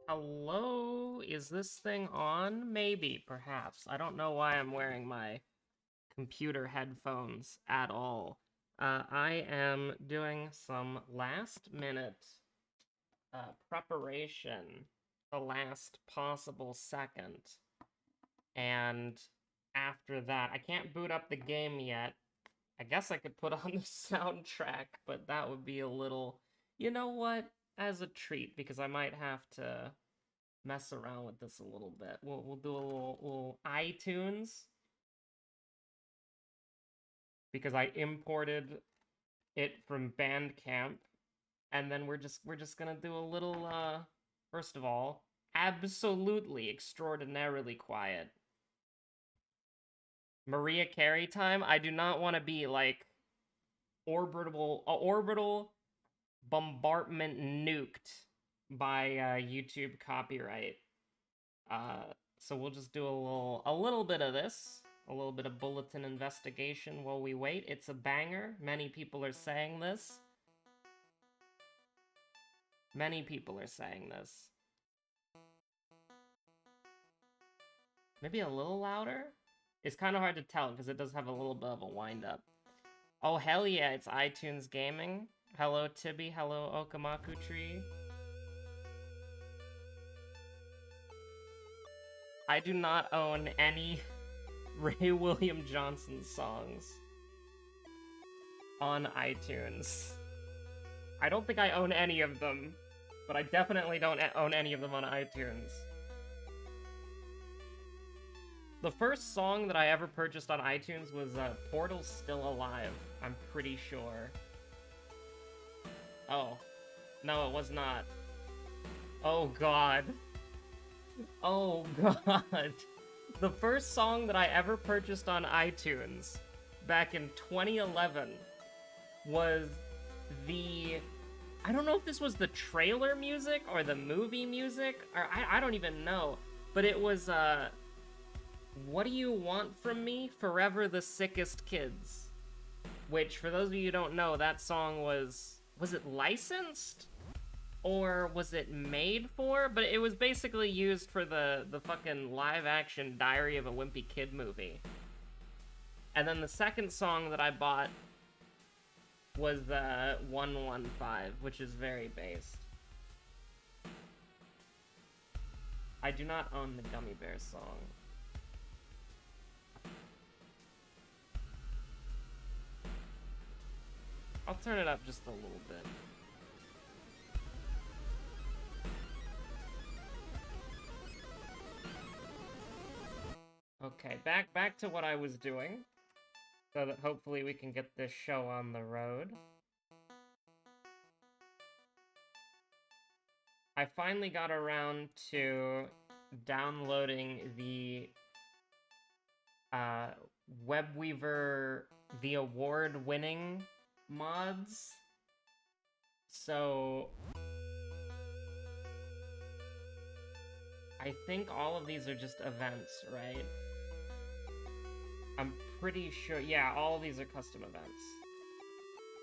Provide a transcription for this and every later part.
Hello? Is this thing on? Maybe, perhaps. I don't know why I'm wearing my computer headphones at all. I am doing some last minute preparation, the last possible second. And after that, I can't boot up the game yet. I guess I could put on the soundtrack, but that would be a little, you know what? As a treat, because I might have to mess around with this a little bit. We'll do a little iTunes, because I imported it from Bandcamp, and then we're just gonna do a little first of all, absolutely extraordinarily quiet. Maria Carey time. I do not want to be like orbital bombardment nuked by YouTube copyright. So we'll just do a little bit of this, a little bit of bulletin investigation while we wait. It's a banger. Many people are saying this. Many people are saying this. Maybe a little louder? It's kind of hard to tell because it does have a little bit of a wind up. Oh, hell yeah, it's iTunes Gaming. Hello, Tibby. Hello, Okamaku Tree. I do not own any Ray William Johnson songs on iTunes. I don't think I own any of them, but I definitely don't own any of them on iTunes. The first song that I ever purchased on iTunes was Portal's Still Alive, I'm pretty sure. Oh. No, it was not. Oh god. Oh god. The first song that I ever purchased on iTunes back in 2011 was the... I don't know if this was the trailer music or the movie music, or I don't even know, but it was, What Do You Want From Me? Forever the Sickest Kids. Which, for those of you who don't know, that song was it licensed? Or was it made for? But it was basically used for the fucking live-action Diary of a Wimpy Kid movie. And then the second song that I bought was 115, which is very based. I do not own the Gummy Bear song. I'll turn it up just a little bit. Okay, back to what I was doing, so that hopefully we can get this show on the road. I finally got around to downloading the Webweaver, the award-winning mods. So I think all of these are just events, right? I'm pretty sure, yeah, all of these are custom events.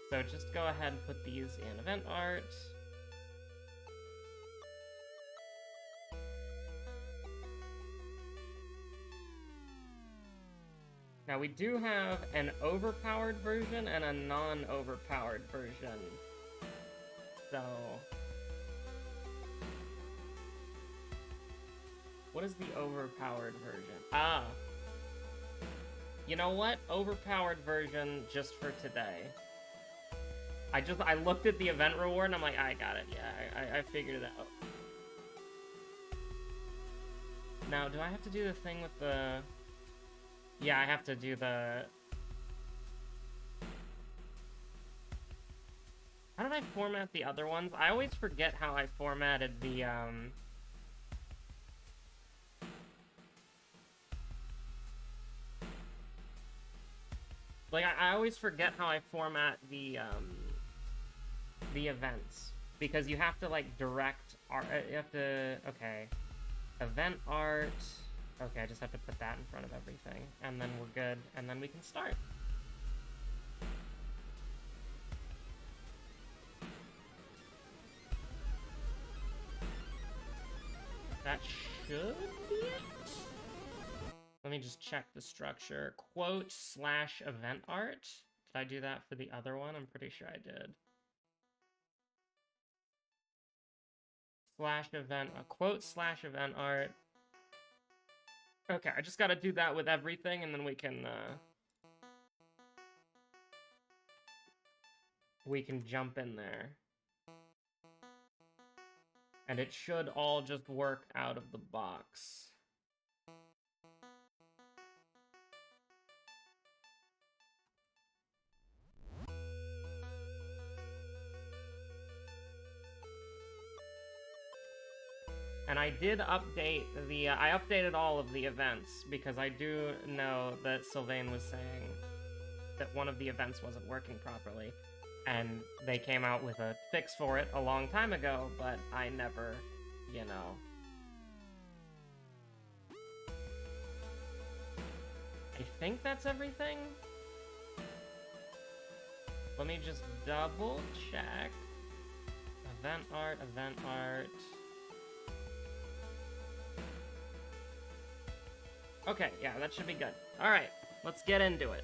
So just go ahead and put these in event art. Now we do have an overpowered version and a non-overpowered version. So... what is the overpowered version? Ah! You know what? Overpowered version just for today. I looked at the event reward and I'm like, I got it, yeah, I figured it out. Now, do I have to do the thing with the... yeah, I have to do the... how did I format the other ones? I always forget how I formatted the, like, I always forget how I format the events. Because you have to, like, direct art, you have to, okay. Event art, okay, I just have to put that in front of everything. And then we're good, and then we can start. That should be it. Let me just check the structure. Quote / event art. Did I do that for the other one? I'm pretty sure I did. Quote / event art. Okay, I just gotta do that with everything, and then we can jump in there. And it should all just work out of the box. And I did update I updated all of the events, because I do know that Sylvain was saying that one of the events wasn't working properly. And they came out with a fix for it a long time ago, but I never, you know. I think that's everything. Let me just double check. Event art. Okay, yeah, that should be good. Alright, let's get into it.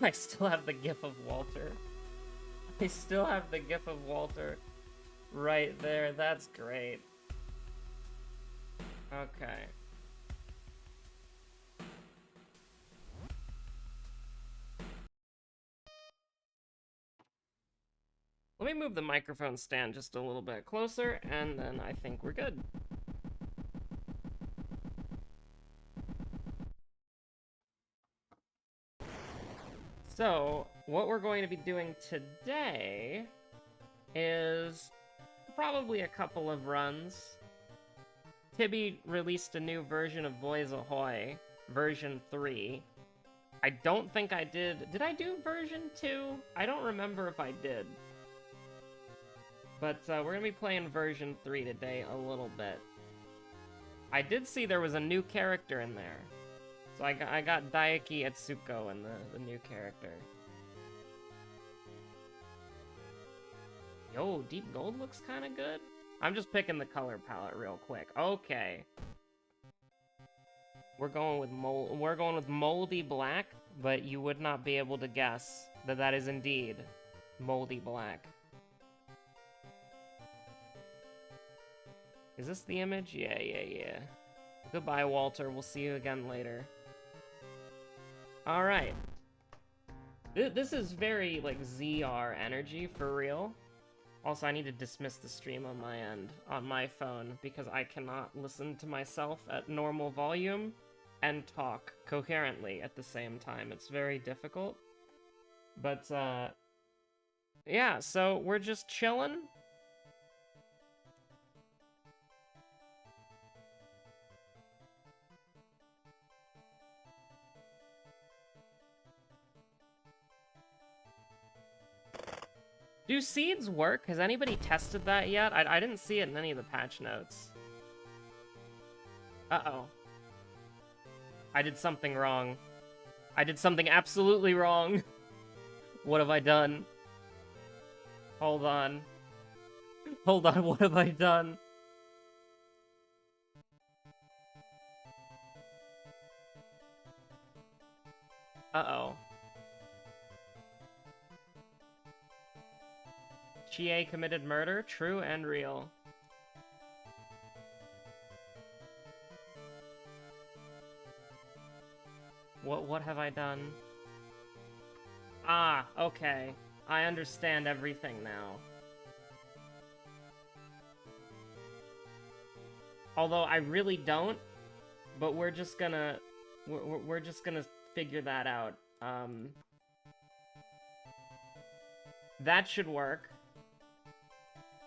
I still have the gif of Walter. I still have the gif of Walter right there. That's great. Okay. Let me move the microphone stand just a little bit closer, and then I think we're good. So, what we're going to be doing today is probably a couple of runs. Tibby released a new version of Boys Ahoy, version 3. I don't think I did. Did I do version 2? I don't remember if I did. But we're going to be playing version 3 today a little bit. I did see there was a new character in there. So I got Daiki Etsuko in the new character. Yo, Deep Gold looks kind of good. I'm just picking the color palette real quick. Okay. We're going with moldy black, but you would not be able to guess that that is indeed moldy black. Is this the image? Yeah. Goodbye, Walter. We'll see you again later. Alright. This is very, like, ZR energy, for real. Also, I need to dismiss the stream on my end, on my phone, because I cannot listen to myself at normal volume and talk coherently at the same time. It's very difficult. But, yeah, so we're just chilling. Do seeds work? Has anybody tested that yet? I didn't see it in any of the patch notes. Uh-oh. I did something wrong. I did something absolutely wrong. What have I done? Hold on. Hold on, what have I done? Uh-oh. Chie committed murder, true and real. What have I done? Ah, okay. I understand everything now. Although I really don't, but we're just gonna figure that out. That should work.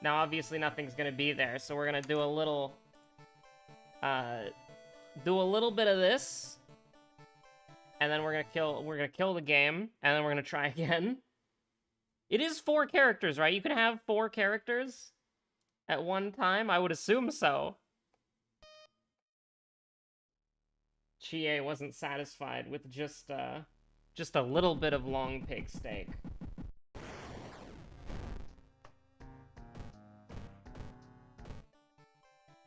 Now, obviously, nothing's gonna be there, so we're gonna do a little bit of this, and then we're gonna kill the game, and then we're gonna try again. It is 4 characters, right? You can have 4 characters at one time. I would assume so. Chie wasn't satisfied with just a little bit of long pig steak.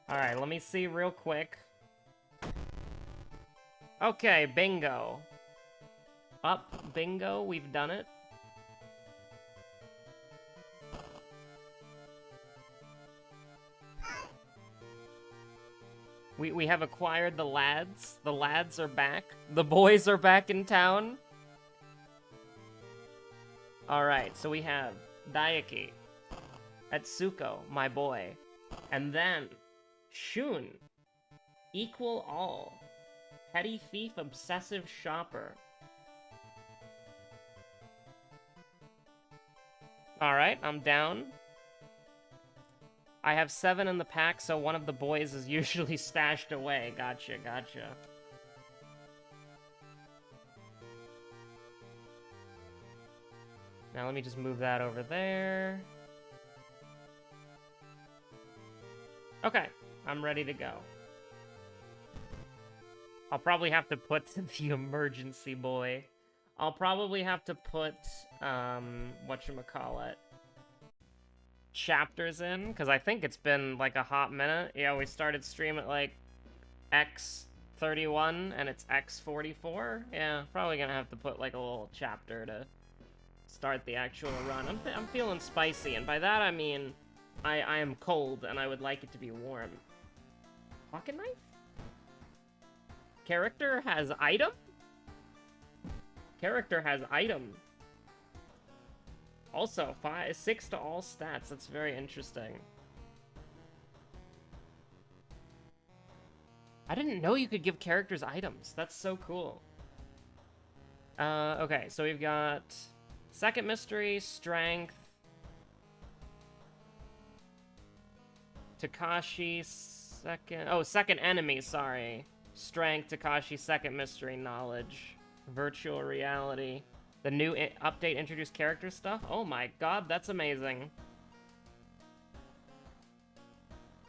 Alright, let me see real quick. Okay, bingo. Up, bingo, we've done it. We have acquired the lads. The lads are back. The boys are back in town. Alright, so we have Daiki, Etsuko, my boy, and then Shun, equal all, petty thief, obsessive shopper. Alright, I'm down. I have 7 in the pack, so one of the boys is usually stashed away. Gotcha, gotcha. Now let me just move that over there. Okay, I'm ready to go. I'll probably have to put the emergency boy. I'll probably have to put, whatchamacallit, chapters in, because I think it's been like a hot minute. Yeah, we started stream at like X31 and it's X44. Yeah, probably gonna have to put like a little chapter to start the actual run. I'm feeling spicy, and by that I mean I am cold and I would like it to be warm. Pocket knife? Character has item? Character has item. Also, 6 to all stats. That's very interesting. I didn't know you could give characters items. That's so cool. Okay, so we've got second mystery, strength, Takashi, second enemy, sorry. Strength, Takashi, second mystery, knowledge, virtual reality. The new update introduced character stuff? Oh my god, that's amazing.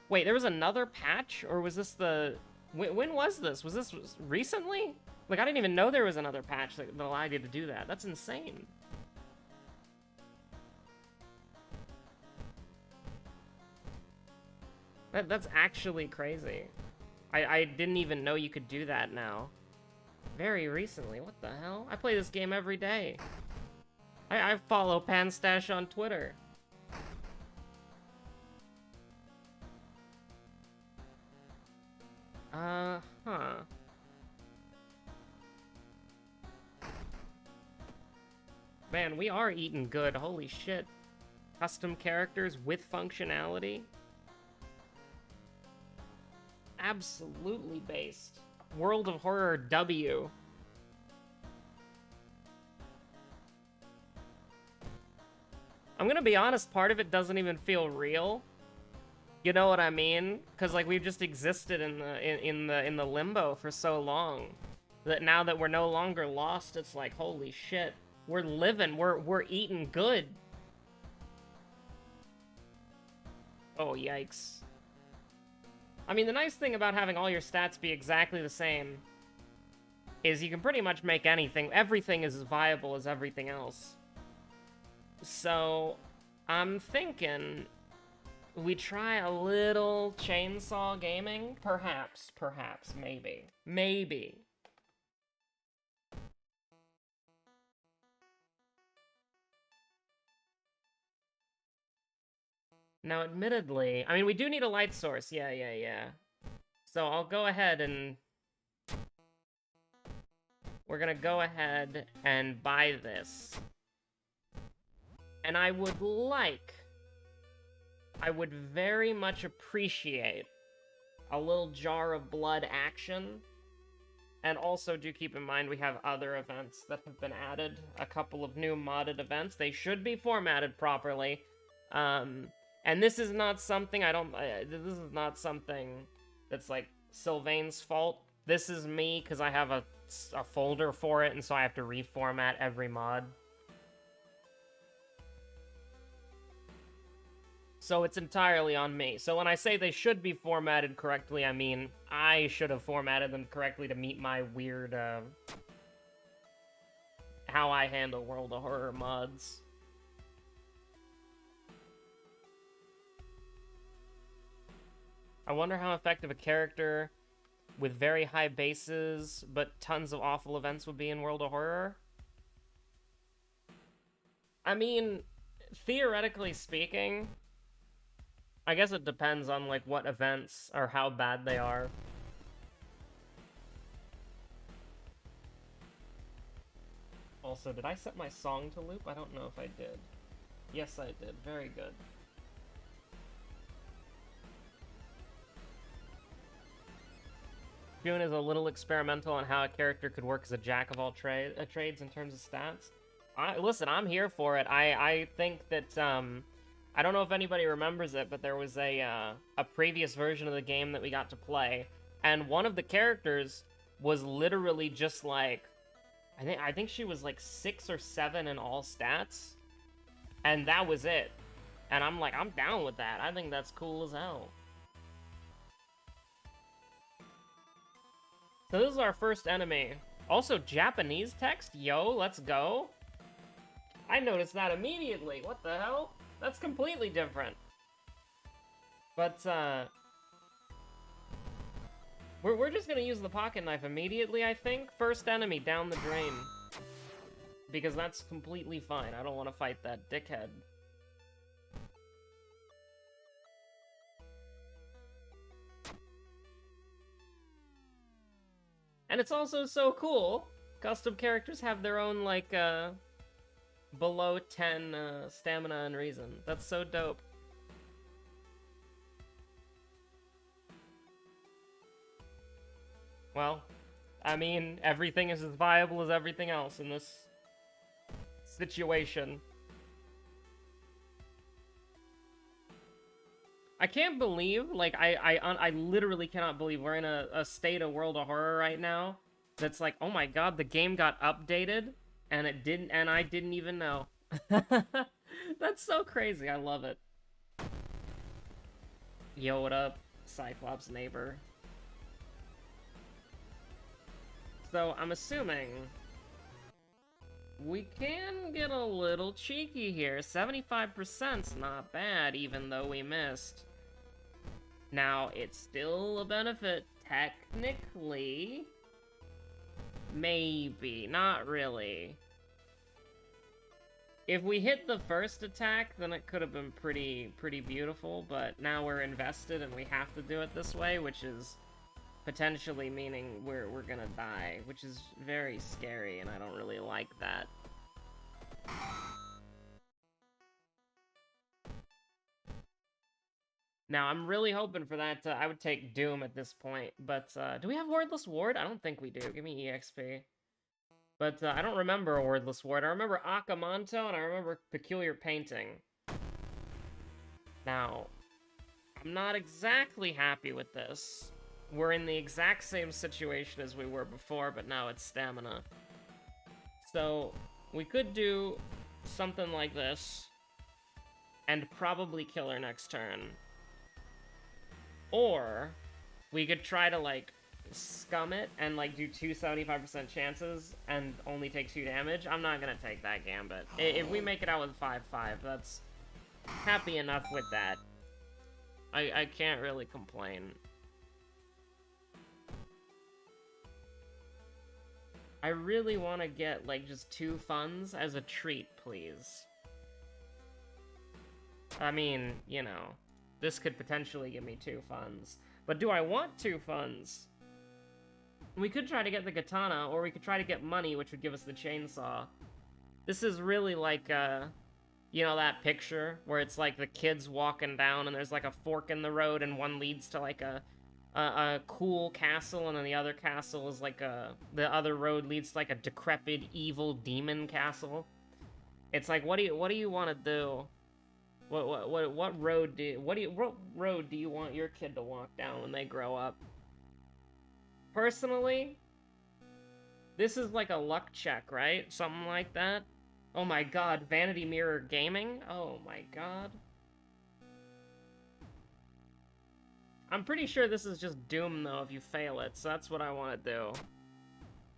Wait, there was another patch? Or was this the... When was this? Was this recently? Like, I didn't even know there was another patch that allowed you to do that. That's insane. That's actually crazy. I didn't even know you could do that now. Very recently, what the hell? I play this game every day. I follow Panstash on Twitter. Huh. Man, we are eating good, holy shit. Custom characters with functionality. Absolutely based. World of Horror W. I'm gonna be honest, part of it doesn't even feel real. You know what I mean? Because like we've just existed in the limbo for so long that now that we're no longer lost, it's like holy shit, we're living, we're eating good. Oh yikes. I mean, the nice thing about having all your stats be exactly the same is you can pretty much make anything. Everything is as viable as everything else. So, I'm thinking we try a little chainsaw gaming? Perhaps, maybe. Maybe. Now, admittedly, I mean, we do need a light source. Yeah. So I'll go ahead and... We're gonna go ahead and buy this. And I would very much appreciate a little jar of blood action. And also do keep in mind we have other events that have been added. A couple of new modded events. They should be formatted properly. And this is not something this is not something that's like Sylvain's fault. This is me because I have a folder for it, and so I have to reformat every mod. So it's entirely on me. So when I say they should be formatted correctly, I mean I should have formatted them correctly to meet my weird, how I handle World of Horror mods. I wonder how effective a character with very high bases but tons of awful events would be in World of Horror. I mean, theoretically speaking, I guess it depends on, like, what events or how bad they are. Also, did I set my song to loop? I don't know if I did. Yes, I did. Very good. June is a little experimental on how a character could work as a jack of all trades in terms of stats. Listen, I'm here for it. I think that, I don't know if anybody remembers it, but there was a previous version of the game that we got to play, and one of the characters was literally just like, I think she was like 6 or 7 in all stats, and that was it. And I'm like, I'm down with that. I think that's cool as hell. So this is our first enemy. Also, Japanese text? Yo, let's go. I noticed that immediately. What the hell? That's completely different. But, We're just gonna use the pocket knife immediately, I think. First enemy down the drain. Because that's completely fine. I don't want to fight that dickhead. And it's also so cool. Custom characters have their own, like, below 10 stamina and reason. That's so dope. Well, I mean, everything is as viable as everything else in this situation. I can't believe, like, I literally cannot believe we're in a state of World of Horror right now that's like, oh my god, the game got updated, and it didn't, and I didn't even know. That's so crazy, I love it. Yo, what up, Cyclops neighbor? So, I'm assuming we can get a little cheeky here. 75%'s not bad, even though we missed. Now, it's still a benefit, technically. Maybe, not really. If we hit the first attack, then it could have been pretty beautiful, but now we're invested and we have to do it this way, which is potentially meaning we're gonna die, which is very scary, and I don't really like that. Now, I'm really hoping for that. I would take Doom at this point, but do we have Wordless Ward? I don't think we do. Give me EXP. But I don't remember a Wordless Ward. I remember Akamanto, and I remember Peculiar Painting. Now, I'm not exactly happy with this. We're in the exact same situation as we were before, but now it's stamina. So, we could do something like this, and probably kill her next turn. Or, we could try to, like, scum it and, like, do 2 75% chances and only take 2 damage. I'm not gonna take that gambit. If we make it out with 5-5, that's happy enough with that. I can't really complain. I really want to get, like, just 2 funds as a treat, please. I mean, you know, this could potentially give me 2 funds. But do I want 2 funds? We could try to get the katana, or we could try to get money, which would give us the chainsaw. This is really like, you know that picture where it's like the kids walking down and there's like a fork in the road and one leads to like a cool castle, and then the other castle is like the other road leads to like a decrepit evil demon castle. It's like, what do you want to do? What road do you want your kid to walk down when they grow up? Personally, this is like a luck check, right? Something like that. Oh my god, Vanity Mirror Gaming? Oh my god. I'm pretty sure this is just Doom, though, if you fail it, so that's what I want to do.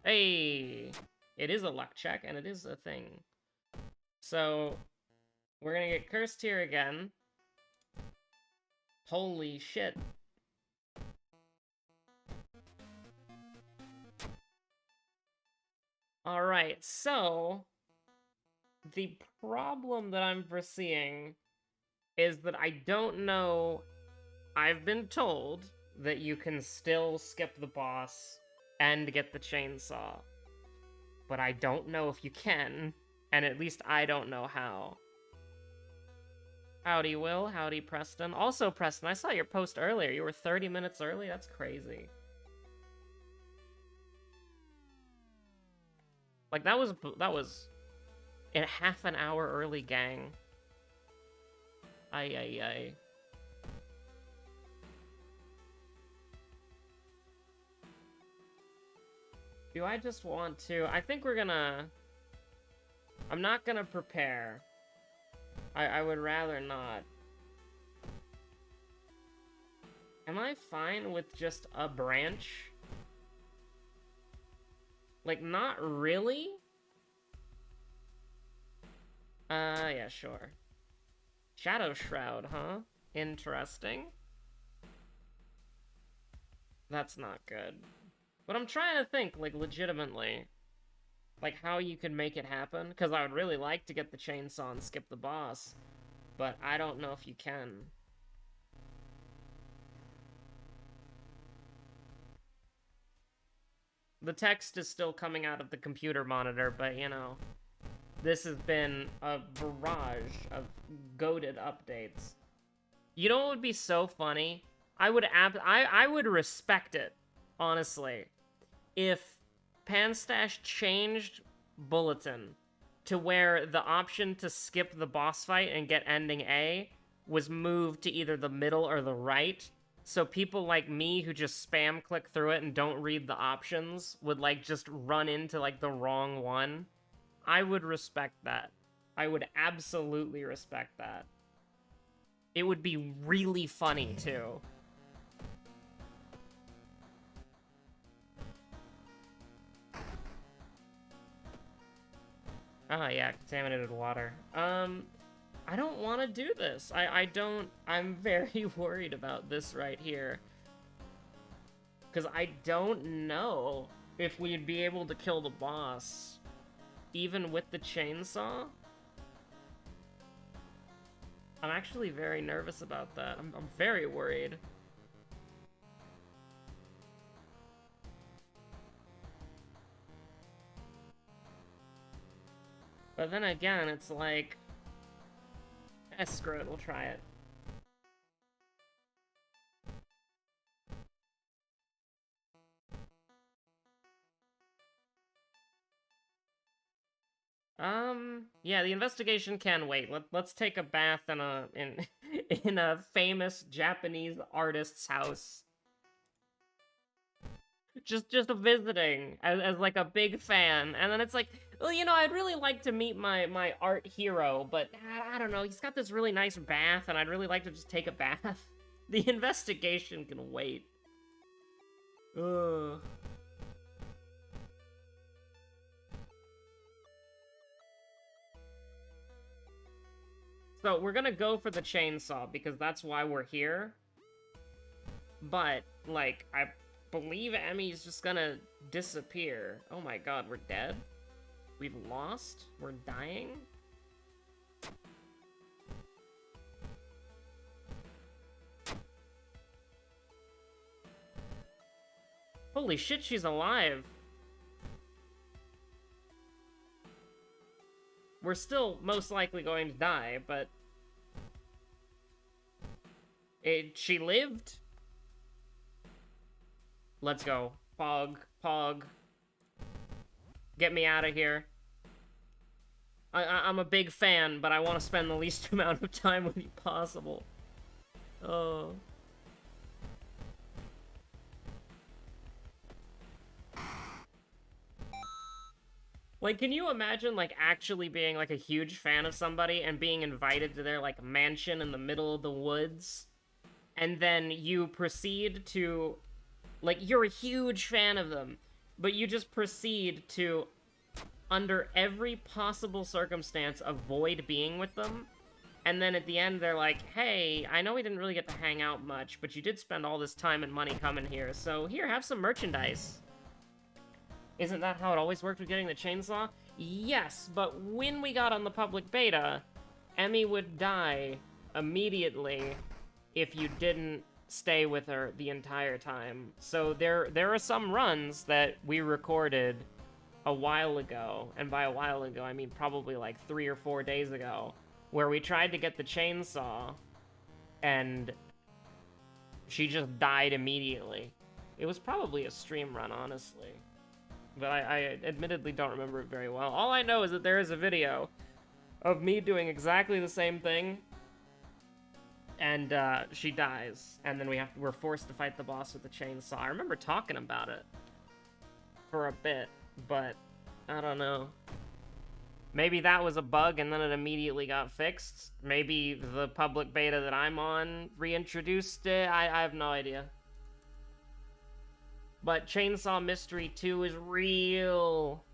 Hey! It is a luck check, and it is a thing. So, we're gonna get cursed here again. Holy shit. Alright, so... the problem that I'm foreseeing is that I don't know... I've been told that you can still skip the boss and get the chainsaw. But I don't know if you can, and at least I don't know how. Howdy, Will. Howdy, Preston. Also, Preston, I saw your post earlier. You were 30 minutes early? That's crazy. Like, that was a half an hour early, gang. Ay. Do I just want to... I think we're gonna... I'm not gonna prepare. I would rather not. Am I fine with just a branch? Like, not really? Yeah, sure. Shadow Shroud, huh? Interesting. That's not good. But I'm trying to think, like, legitimately, like, how you could make it happen. Because I would really like to get the chainsaw and skip the boss. But I don't know if you can. The text is still coming out of the computer monitor, but, you know, this has been a barrage of goated updates. You know what would be so funny? I would respect it, honestly, if Panstash changed Bulletin to where the option to skip the boss fight and get ending A was moved to either the middle or the right, so people like me who just spam click through it and don't read the options would, like, just run into, like, the wrong one. I would respect that. I would absolutely respect that. It would be really funny, too. Ah, yeah, contaminated water. I don't want to do this. I'm very worried about this right here. Because I don't know if we'd be able to kill the boss, even with the chainsaw. I'm actually very nervous about that. I'm very worried. But then again, it's like... screw it, we'll try it. Yeah, the investigation can wait. Let's take a bath in a famous Japanese artist's house. Just visiting as like a big fan, and then it's like, well, you know, I'd really like to meet my art hero, but I don't know, he's got this really nice bath, and I'd really like to just take a bath. The investigation can wait. Ugh. So we're gonna go for the chainsaw because that's why we're here. But, like, I believe Emmy's just gonna disappear. Oh my god, we're dead? We've lost? We're dying? Holy shit, she's alive! We're still most likely going to die, but... she lived? Let's go. Pog. Get me out of here. I'm a big fan, but I want to spend the least amount of time with you possible. Oh. Like, can you imagine, like, actually being, like, a huge fan of somebody and being invited to their, like, mansion in the middle of the woods? And then you proceed to... Like, you're a huge fan of them, but you just proceed to, under every possible circumstance, avoid being with them. And then at the end, they're like, hey, I know we didn't really get to hang out much, but you did spend all this time and money coming here, so here, have some merchandise. Isn't that how it always worked with getting the chainsaw? Yes, but when we got on the public beta, Emmy would die immediately if you didn't stay with her the entire time. So there are some runs that we recorded a while ago, and by a while ago, I mean probably like 3 or 4 days ago, where we tried to get the chainsaw, and she just died immediately. It was probably a stream run, honestly. But I admittedly don't remember it very well. All I know is that there is a video of me doing exactly the same thing, and she dies, and then we're forced to fight the boss with the chainsaw. I remember talking about it for a bit, but I don't know. Maybe that was a bug and then it immediately got fixed. Maybe the public beta that I'm on reintroduced it. I have no idea. But Chainsaw Mystery 2 is real.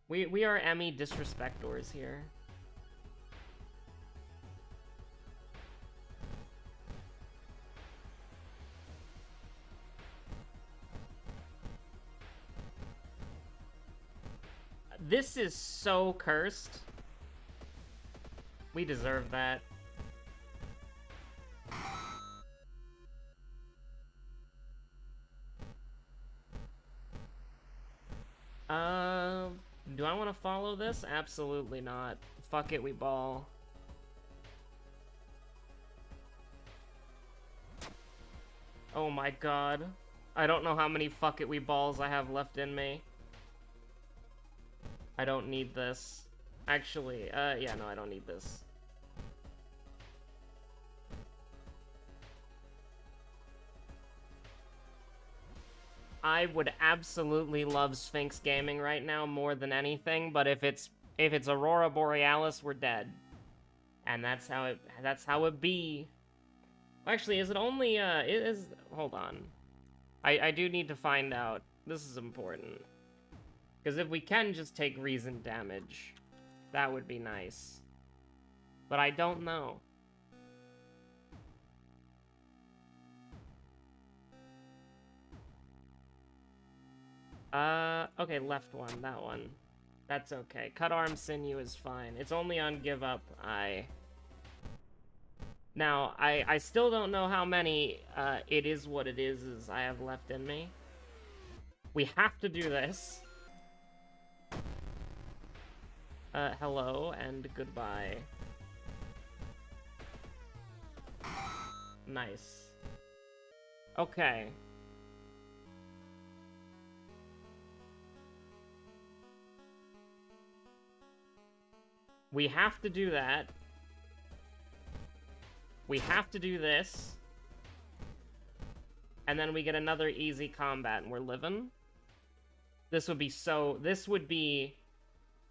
We are Emmy disrespectors here. This is so cursed. We deserve that. Do I want to follow this? Absolutely not. Fuck it, we ball. Oh my god. I don't know how many fuck it, we balls I have left in me. I don't need this. Actually, yeah, no, I don't need this. I would absolutely love Sphinx Gaming right now more than anything, but if it's Aurora Borealis, we're dead. And that's how it be. Actually, is it only hold on. I do need to find out. This is important. Because if we can just take reason damage, that would be nice. But I don't know. Okay, left one, that one. That's okay. Cut arm sinew is fine. It's only on give up eye. Now, I still don't know how many, it is what it is I have left in me. We have to do this. Hello and goodbye. Nice. Okay. We have to do that. We have to do this. And then we get another easy combat and we're living. This would be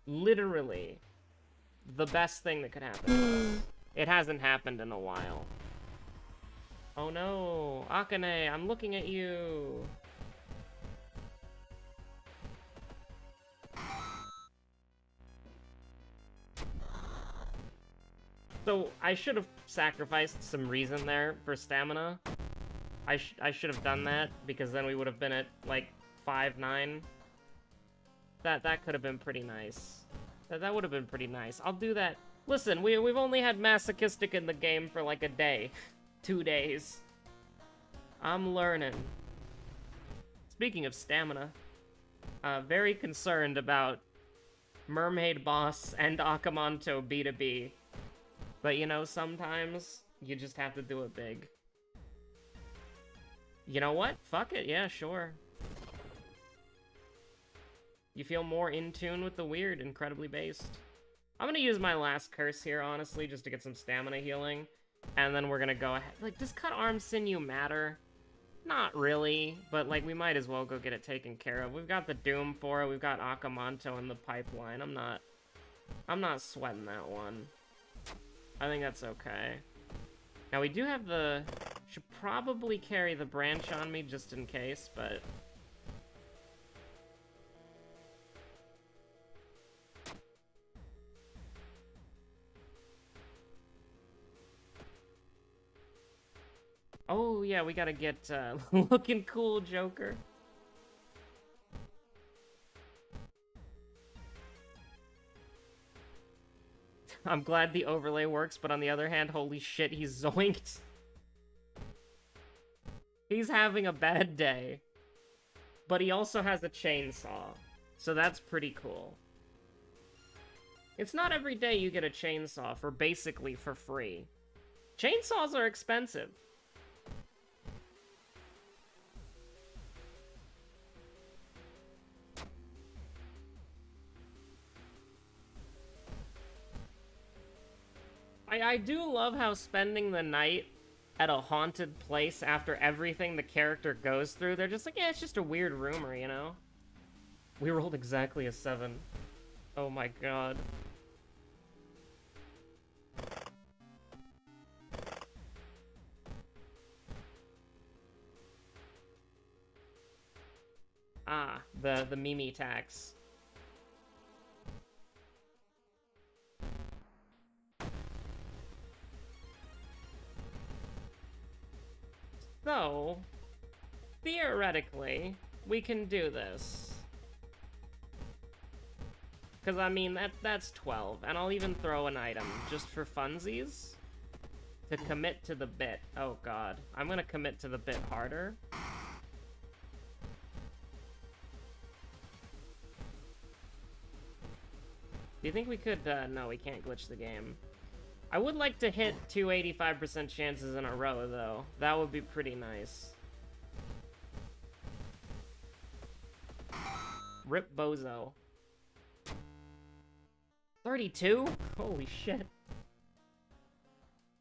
literally the best thing that could happen. It hasn't happened in a while. Oh no, Akane, I'm looking at you. So, I should have sacrificed some reason there for stamina. I should have done that, because then we would have been at, like, 5-9. That could have been pretty nice. That would have been pretty nice. I'll do that. Listen, we've only had masochistic in the game for, like, a day. 2 days. I'm learning. Speaking of stamina, very concerned about Mermaid Boss and Akamanto B2B. But, you know, sometimes you just have to do it big. You know what? Fuck it. Yeah, sure. You feel more in tune with the weird, incredibly based. I'm gonna use my last curse here, honestly, just to get some stamina healing. And then we're gonna go ahead. Like, does cut arm sinew matter? Not really, but, like, we might as well go get it taken care of. We've got the Doom for it. We've got Akamanto in the pipeline. I'm not sweating that one. I think that's okay. Now, we do have the... Should probably carry the branch on me just in case, but... Oh, yeah, we gotta get, looking cool, Joker. I'm glad the overlay works, but on the other hand, holy shit, he's zoinked. He's having a bad day. But he also has a chainsaw, so that's pretty cool. It's not every day you get a chainsaw for basically for free. Chainsaws are expensive. I do love how spending the night at a haunted place after everything the character goes through, they're just like, yeah, it's just a weird rumor, you know? We rolled exactly a 7. Oh my god. Ah, the Mimi tax. So, theoretically, we can do this. Because, I mean, that's 12, and I'll even throw an item, just for funsies, to commit to the bit. Oh god, I'm gonna commit to the bit harder. Do you think we could, no, we can't glitch the game. I would like to hit 285% chances in a row, though. That would be pretty nice. Rip Bozo. 32? Holy shit.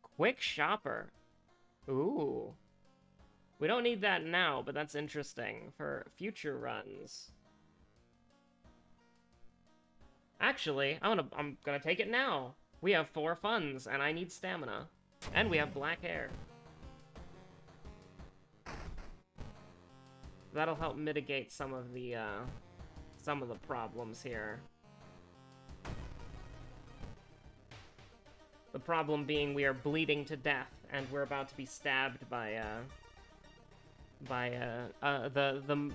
Quick Shopper. Ooh. We don't need that now, but that's interesting for future runs. Actually, I'm gonna take it now. We have 4 funds, and I need stamina. And we have black hair. That'll help mitigate some of the problems here. The problem being we are bleeding to death, and we're about to be stabbed by the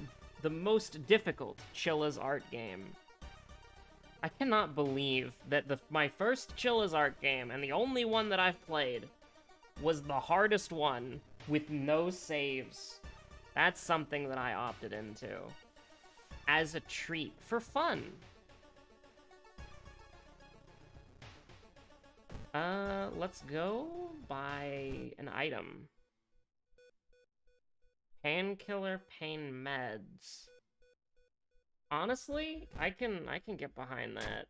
most difficult Chilla's Art game. I cannot believe that my first Chilla's Art game, and the only one that I've played, was the hardest one with no saves. That's something that I opted into. As a treat, for fun. Let's go buy an item. Painkiller, pain meds. Honestly, I can get behind that.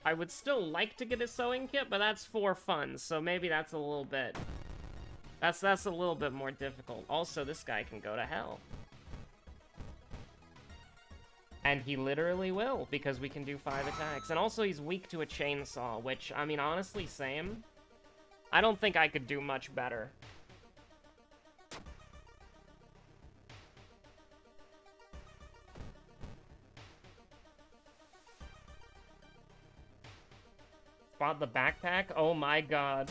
I would still like to get a sewing kit, but that's for fun, so maybe that's a little bit... That's a little bit more difficult. Also, this guy can go to hell. And he literally will, because we can do 5 attacks. And also, he's weak to a chainsaw, which, I mean, honestly, same. I don't think I could do much better. Spot the backpack? Oh my god.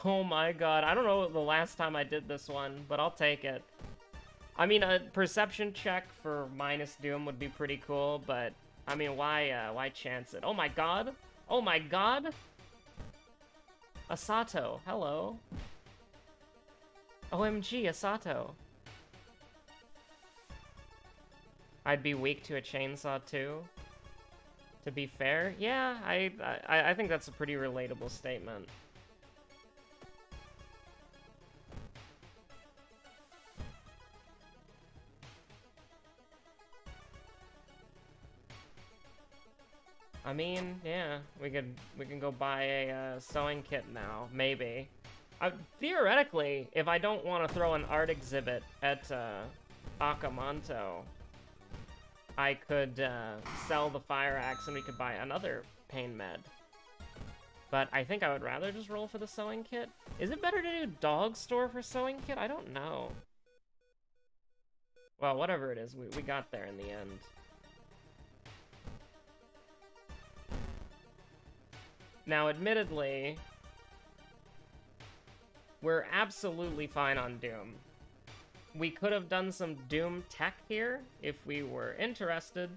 Oh my god. I don't know the last time I did this one, but I'll take it. I mean, a perception check for minus Doom would be pretty cool, but... I mean, why chance it? Oh my god! Oh my god! Asato, hello. OMG, Asato. I'd be weak to a chainsaw too. To be fair, yeah, I think that's a pretty relatable statement. I mean, yeah, we can go buy a sewing kit now, maybe. Theoretically, if I don't want to throw an art exhibit at Akamanto, I could sell the fire axe and we could buy another pain med. But I think I would rather just roll for the sewing kit. Is it better to do dog store for sewing kit? I don't know. Well, whatever it is, we got there in the end. Now, admittedly, we're absolutely fine on Doom. We could have done some Doom tech here if we were interested.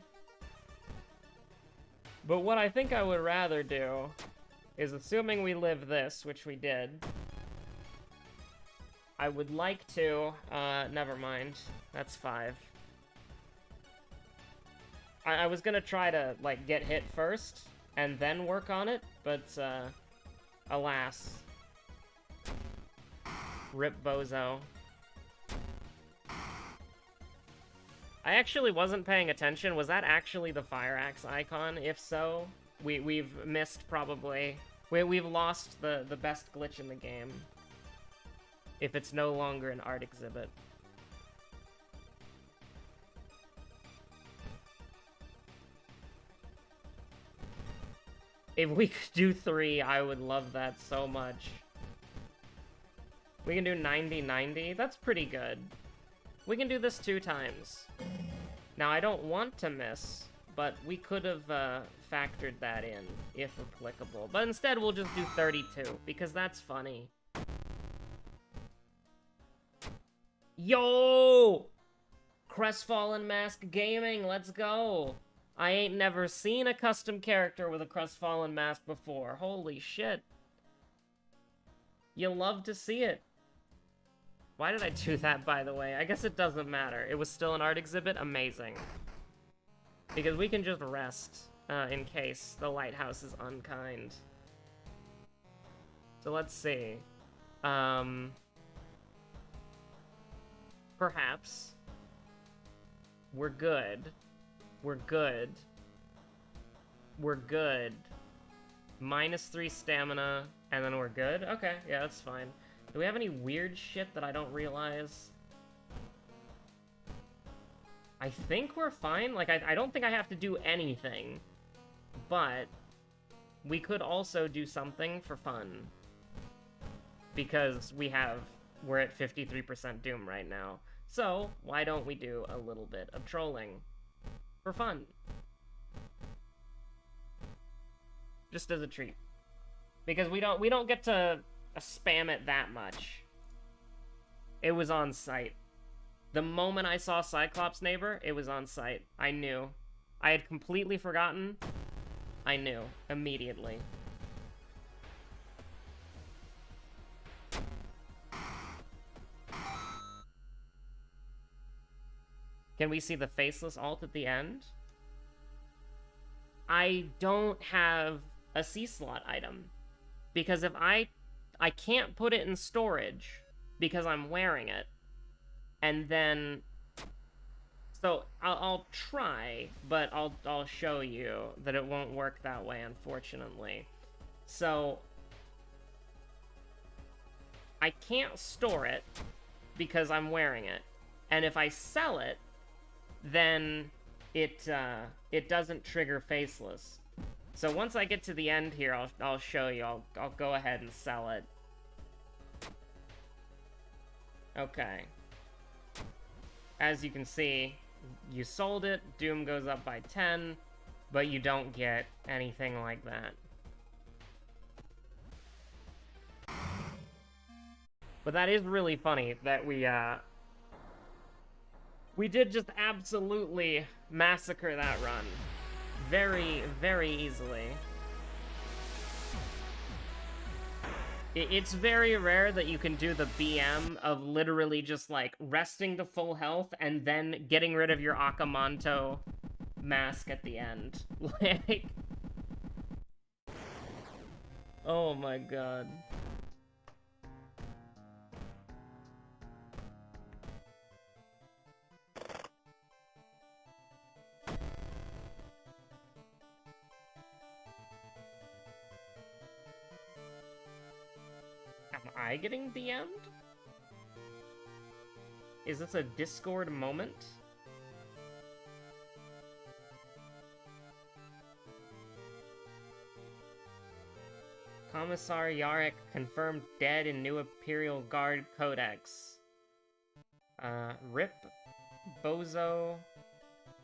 But what I think I would rather do is, assuming we live this, which we did, I would like to, never mind. That's 5. I was gonna try to, like, get hit first, and then work on it, but, alas. Rip Bozo. I actually wasn't paying attention. Was that actually the fire axe icon? If so, we've missed, probably. We've lost the best glitch in the game. If it's no longer an art exhibit. If we could do 3, I would love that so much. We can do 90-90. That's pretty good. We can do this 2 times. Now, I don't want to miss, but we could have factored that in, if applicable. But instead, we'll just do 32, because that's funny. Yo! Crestfallen Mask Gaming, let's go! I ain't never seen a custom character with a Crestfallen Mask before. Holy shit. You love to see it. Why did I do that, by the way? I guess it doesn't matter. It was still an art exhibit? Amazing. Because we can just rest, in case the lighthouse is unkind. So let's see. Perhaps. We're good. We're good. We're good. -3 stamina, and then we're good? Okay, yeah, that's fine. Do we have any weird shit that I don't realize? I think we're fine. Like, I don't think I have to do anything. But we could also do something for fun. Because we're at 53% Doom right now. So, why don't we do a little bit of trolling? For fun. Just as a treat. Because we don't get to spam it that much. It was on site. The moment I saw Cyclops Neighbor, it was on site. I knew. I had completely forgotten. I knew. Immediately. Can we see the faceless alt at the end? I don't have a C-slot item. Because if I can't put it in storage because I'm wearing it. And then... So, I'll try, but I'll show you that it won't work that way, unfortunately. So... I can't store it because I'm wearing it. And if I sell it, then it doesn't trigger faceless. So once I get to the end here, I'll show you. I'll go ahead and sell it. Okay. As you can see, you sold it, Doom goes up by 10, but you don't get anything like that. But that is really funny that we did just absolutely massacre that run. Very, very easily. It's very rare that you can do the BM of literally just, like, resting to full health and then getting rid of your Akamanto mask at the end. Like... Oh my god. Am I getting DM'd? Is this a Discord moment? Commissar Yarrick confirmed dead in new Imperial Guard Codex. Rip, Bozo,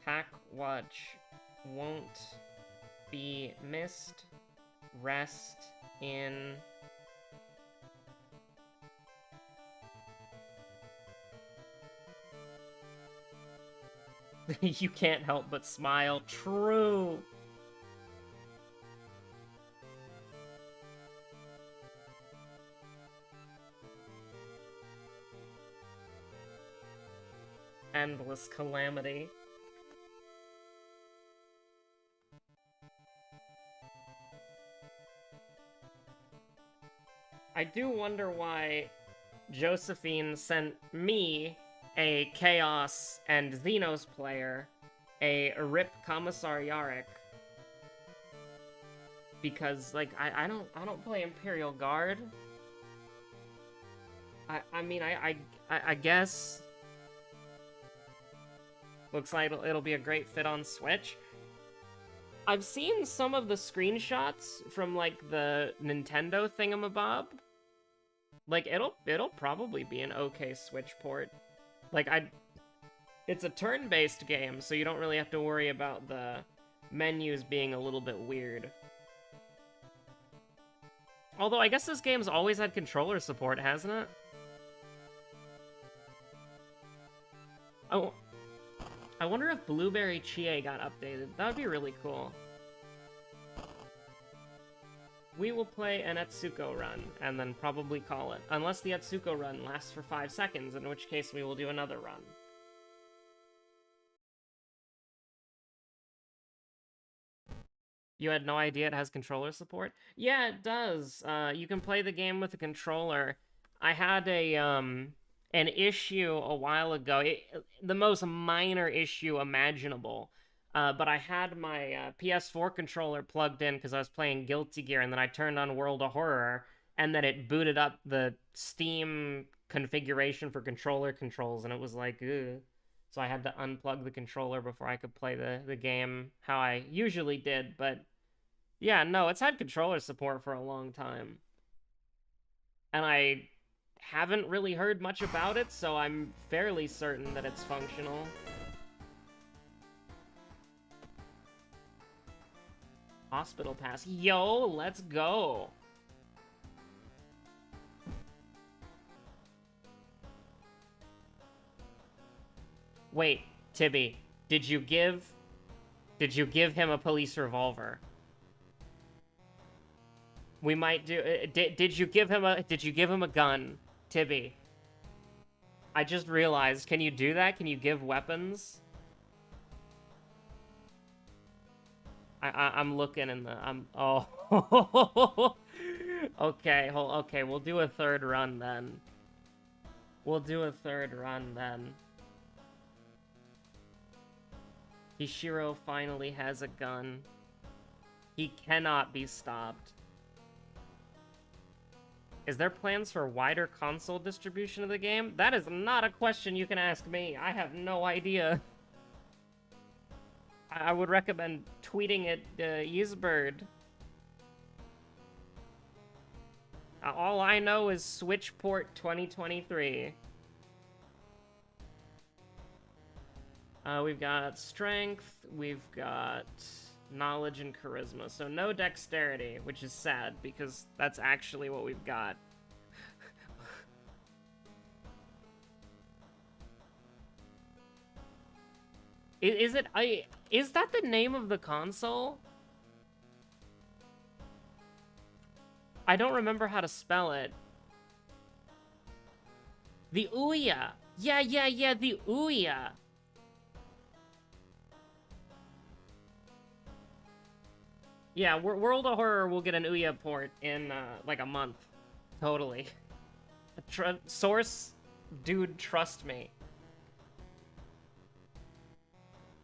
Pack Watch won't be missed. rest in... You can't help but smile. True! Endless calamity. I do wonder why Josephine sent me, a Chaos and Xenos player, a RIP Commissar Yarrick. Because, like, I don't play Imperial Guard. I mean, I guess... Looks like it'll be a great fit on Switch. I've seen some of the screenshots from, like, the Nintendo thingamabob. Like, it'll probably be an okay Switch port. Like, it's a turn-based game, so you don't really have to worry about the menus being a little bit weird. Although, I guess this game's always had controller support, hasn't it? Oh, I wonder if Blueberry Chie got updated. That would be really cool. We will play an Etsuko run, and then probably call it. Unless the Etsuko run lasts for 5 seconds, in which case we will do another run. You had no idea it has controller support? Yeah, it does. You can play the game with a controller. I had an issue a while ago, the most minor issue imaginable, but I had my PS4 controller plugged in because I was playing Guilty Gear, and then I turned on World of Horror, and then it booted up the Steam configuration for controller controls, and it was like, ugh. So I had to unplug the controller before I could play the game how I usually did, but yeah, no, it's had controller support for a long time. And I haven't really heard much about it, so I'm fairly certain that it's functional. Hospital pass. Yo, let's go! Wait, Tibby, did you give him a police revolver? We might do... Did you give him a gun, Tibby? I just realized, can you do that? Can you give weapons? I'm looking in the... Oh. Okay, okay, we'll do a third run then. We'll do a third run then. Hishiro finally has a gun. He cannot be stopped. Is there plans for wider console distribution of the game? That is not a question you can ask me. I have no idea. I would recommend tweeting at Yzbird. All I know is Switchport 2023. We've got strength, we've got knowledge and charisma, so no dexterity, which is sad, because that's actually what we've got. Is that the name of the console? I don't remember how to spell it. The Ouya! Yeah, the Ouya! Yeah, World of Horror will get an Ouya port in, like, a month. Totally. Source, dude, trust me.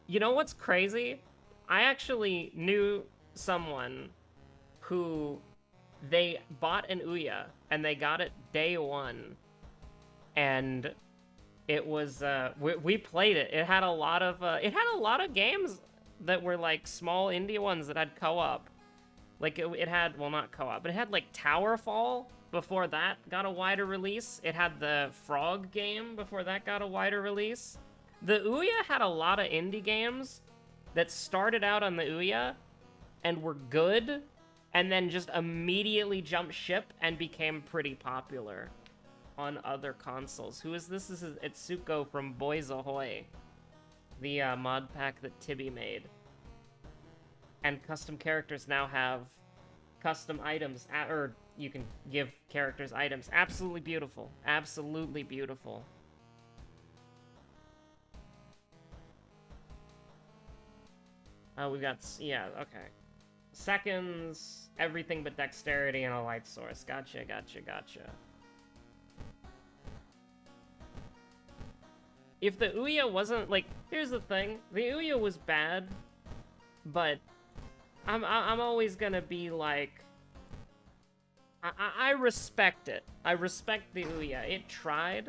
You know what's crazy? I actually knew someone who... They bought an Ouya, and they got it day one. And it was, we played it. It had a lot of games that were, like, small indie ones that had co-op. Like, it had, well, not co-op, but it had, like, Towerfall before that got a wider release. It had the Frog game before that got a wider release. The Ouya had a lot of indie games that started out on the Ouya and were good, and then just immediately jumped ship and became pretty popular on other consoles. Who is this? This is Itsuko from Boys Ahoy, the mod pack that Tibby made. And custom characters now have custom items, or you can give characters items. Absolutely beautiful. Absolutely beautiful. We got, yeah, okay. Seconds, everything but dexterity, and a light source. Gotcha, gotcha, gotcha. If the Ouya wasn't, like, here's the thing. The Ouya was bad, but I'm always gonna be like, I respect it. I respect the Ouya. It tried.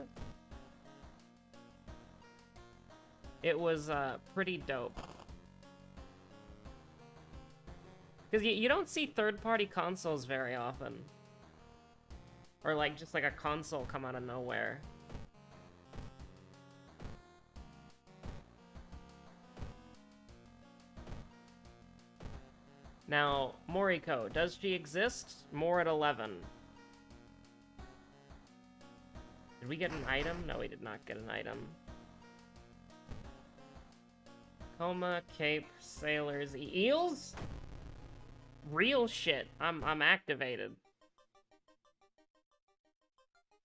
It was pretty dope. Because you don't see third-party consoles very often. Or like just like a console come out of nowhere. Now, Moriko, does she exist? More at 11. Did we get an item? No, we did not get an item. Coma, cape, sailors, eels? Real shit. I'm activated.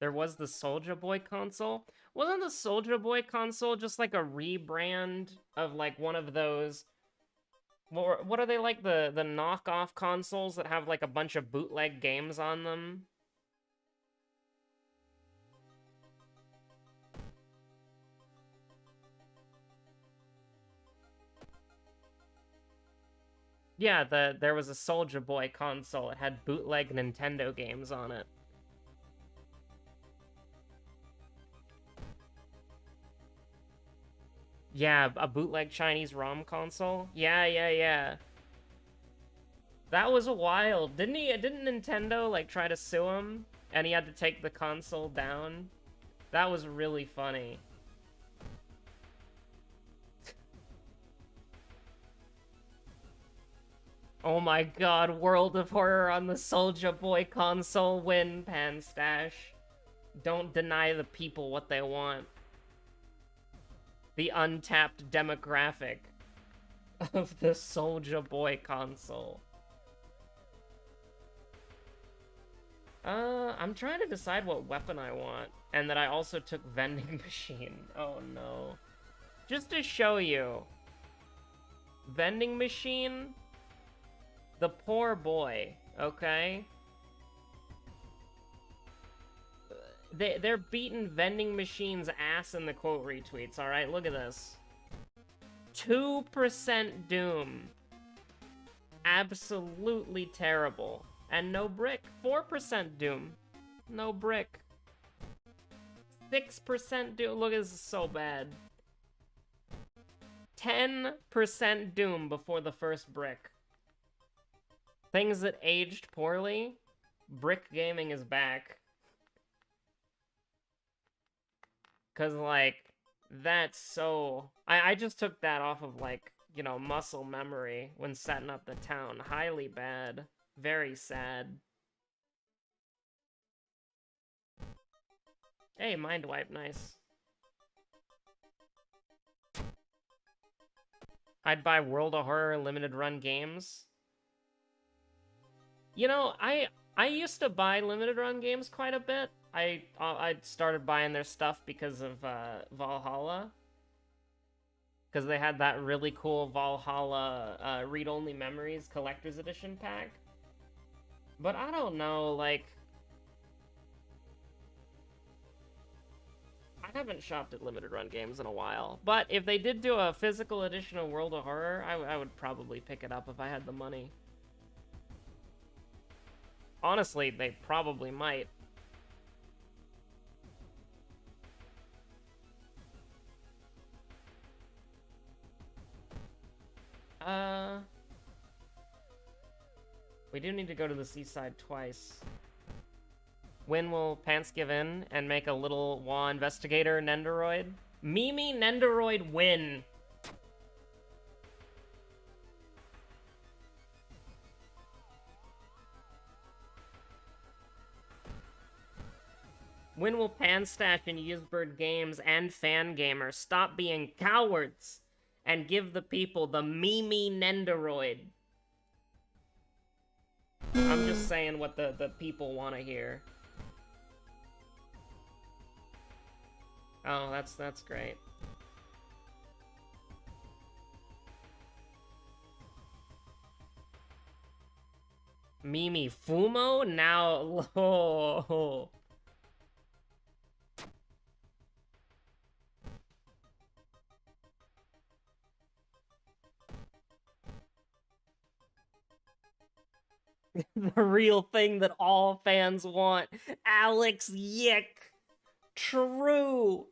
There was the Soulja Boy console. Wasn't the Soulja Boy console just like a rebrand of like one of those? What are they like, the knockoff consoles that have like a bunch of bootleg games on them? Yeah, there was a Soulja Boy console. It had bootleg Nintendo games on it. Yeah, a bootleg Chinese ROM console? Yeah. That was wild. Didn't Nintendo, like, try to sue him? And he had to take the console down? That was really funny. Oh my god, World of Horror on the Soulja Boy console win, Panstash. Don't deny the people what they want. The untapped demographic of the Soulja Boy console. I'm trying to decide what weapon I want, and that I also took vending machine. Oh no. Just to show you. Vending machine, the poor boy, okay? They're beating vending machine's ass in the quote retweets, alright? Look at this. 2% Doom. Absolutely terrible. And no brick. 4% Doom. No brick. 6% Doom. Look, this is so bad. 10% Doom before the first brick. Things that aged poorly. Brick gaming is back. Cause, like, that's so... I just took that off of, like, you know, muscle memory when setting up the town. Highly bad. Very sad. Hey, Mind Wipe, nice. I'd buy World of Horror limited run games. You know, I used to buy limited run games quite a bit. I started buying their stuff because of Valhalla. Because they had that really cool Valhalla read-only memories collector's edition pack. But I don't know, like... I haven't shopped at limited run games in a while. But if they did do a physical edition of World of Horror, I would probably pick it up if I had the money. Honestly, they probably might. We do need to go to the seaside twice. When will Pants give in and make a little WoW investigator Nendoroid? Mimi Nendoroid win! When will Panstash and Usebird Games and Fangamer stop being cowards and give the people the Mimi Nendoroid? I'm just saying what the people want to hear. Oh, that's great. Mimi Fumo? Now... Oh. The real thing that all fans want. Alex Yick. True.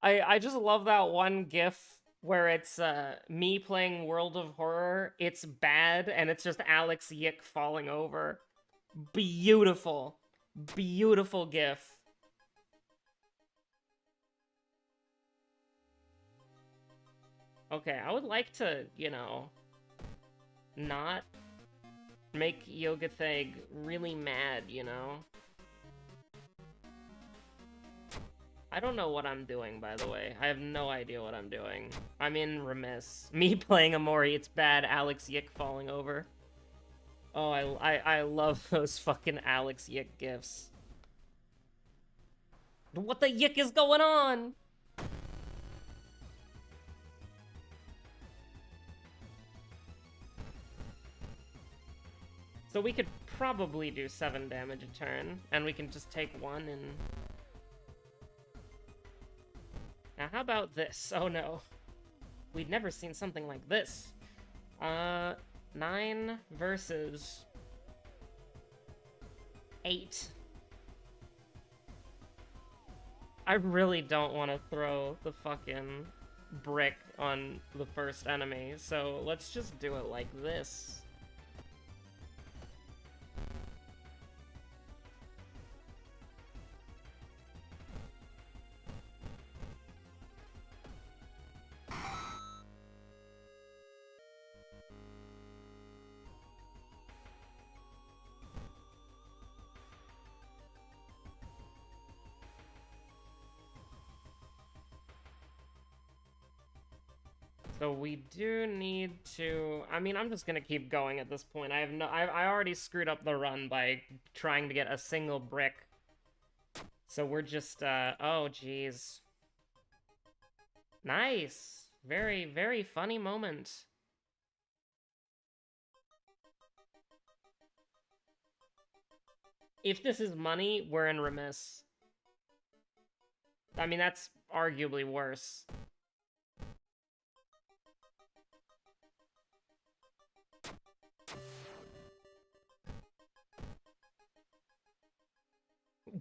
I just love that one gif where it's me playing World of Horror. It's bad, and it's just Alex Yick falling over. Beautiful. Beautiful gif. Okay, I would like to, you know, not make Yogatheg really mad, you know? I don't know what I'm doing, by the way. I have no idea what I'm doing. I'm in remiss. Me playing Amori, it's bad. Alex Yick falling over. Oh, I love those fucking Alex Yick gifs. What the yick is going on? So we could probably do 7 damage a turn, and we can just take 1 and... Now, how about this? Oh no. We'd never seen something like this. 9 versus 8. I really don't want to throw the fucking brick on the first enemy, so let's just do it like this. So we do need to... I mean, I'm just gonna keep going at this point. I already screwed up the run by trying to get a single brick. So we're just, oh, jeez. Nice! Very, very funny moment. If this is money, we're in remiss. I mean, that's arguably worse.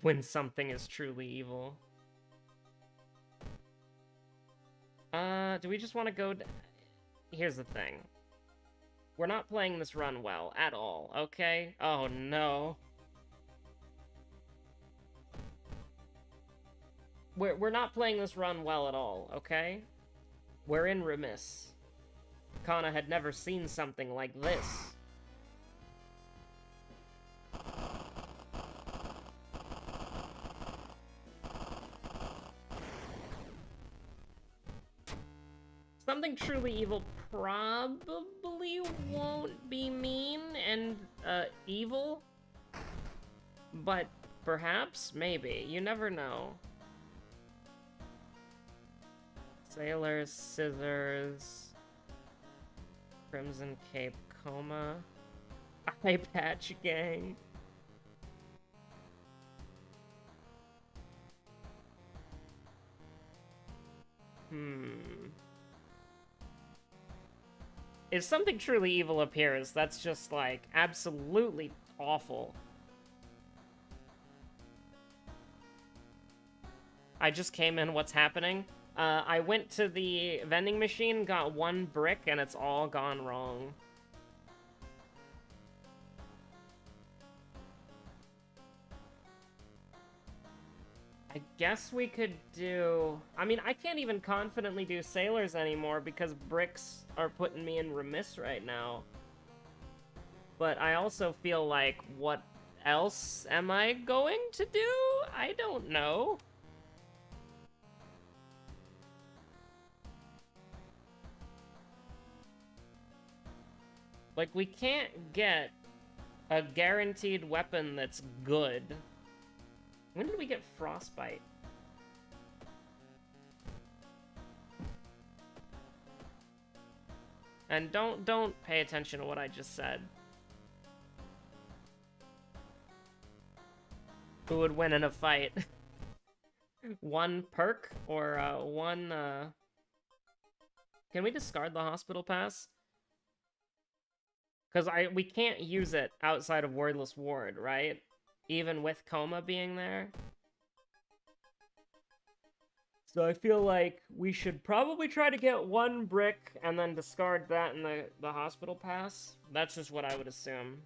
When something is truly evil. Do we just want to go... Here's the thing. We're not playing this run well at all, okay? Oh, no. We're not playing this run well at all, okay? We're in remiss. Kana had never seen something like this. Something truly evil probably won't be mean and, evil. But perhaps, maybe. You never know. Sailors, Scissors, Crimson Cape Coma, Eye Patch Gang. If something truly evil appears, that's just, like, absolutely awful. I just came in, what's happening? I went to the vending machine, got 1 brick, and it's all gone wrong. I guess we could do... I mean, I can't even confidently do sailors anymore because bricks are putting me in remiss right now. But I also feel like, what else am I going to do? I don't know. Like, we can't get a guaranteed weapon that's good. When did we get Frostbite? And don't pay attention to what I just said. Who would win in a fight? One perk or one Can we discard the hospital pass? Because we can't use it outside of Wordless Ward, right? Even with Coma being there. So I feel like we should probably try to get one brick and then discard that in the hospital pass. That's just what I would assume.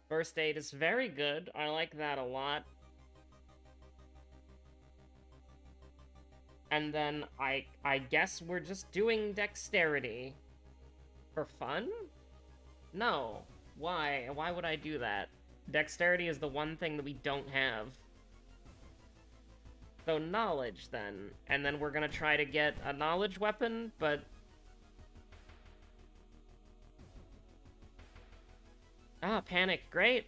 First aid is very good. I like that a lot. And then I guess we're just doing dexterity. For fun? No. Why? Why would I do that? Dexterity is the one thing that we don't have. So knowledge, then. And then we're gonna try to get a knowledge weapon, but... Ah, panic. Great.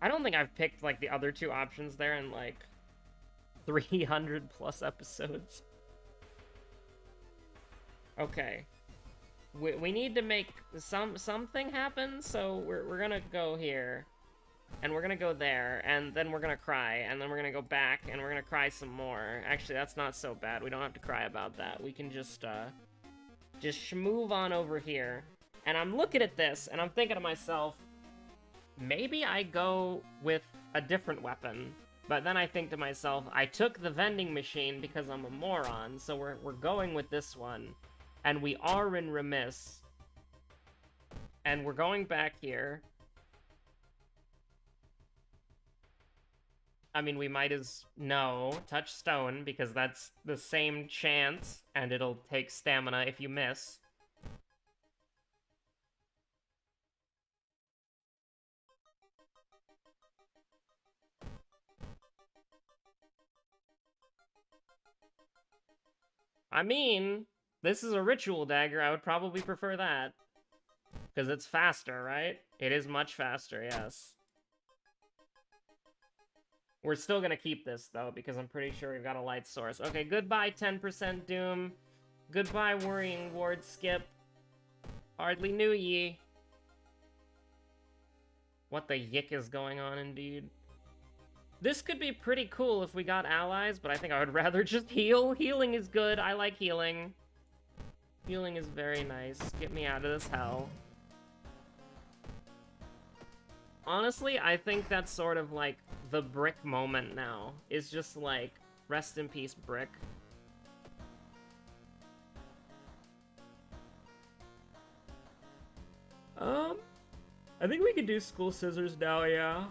I don't think I've picked, like, the other two options there in, like, 300 plus episodes. Okay. We need to make something happen, so we're gonna go here. And we're gonna go there, and then we're gonna cry, and then we're gonna go back, and we're gonna cry some more. Actually, that's not so bad. We don't have to cry about that. We can just move on over here. And I'm looking at this, and I'm thinking to myself, maybe I go with a different weapon. But then I think to myself, I took the vending machine because I'm a moron, so we're going with this one. And we are in Remiss. And we're going back here. I mean, we might as... No, touch stone, because that's the same chance, and it'll take stamina if you miss. I mean, this is a ritual dagger. I would probably prefer that. Because it's faster, right? It is much faster, yes. We're still gonna keep this, though, because I'm pretty sure we've got a light source. Okay, goodbye 10% Doom. Goodbye Worrying Ward Skip. Hardly knew ye. What the yick is going on, indeed. This could be pretty cool if we got allies, but I think I would rather just heal. Healing is good. I like healing. Healing is very nice. Get me out of this hell. Honestly, I think that's sort of like the Brick moment now. It's just like, rest in peace, Brick. I think we could do School Scissors now, yeah.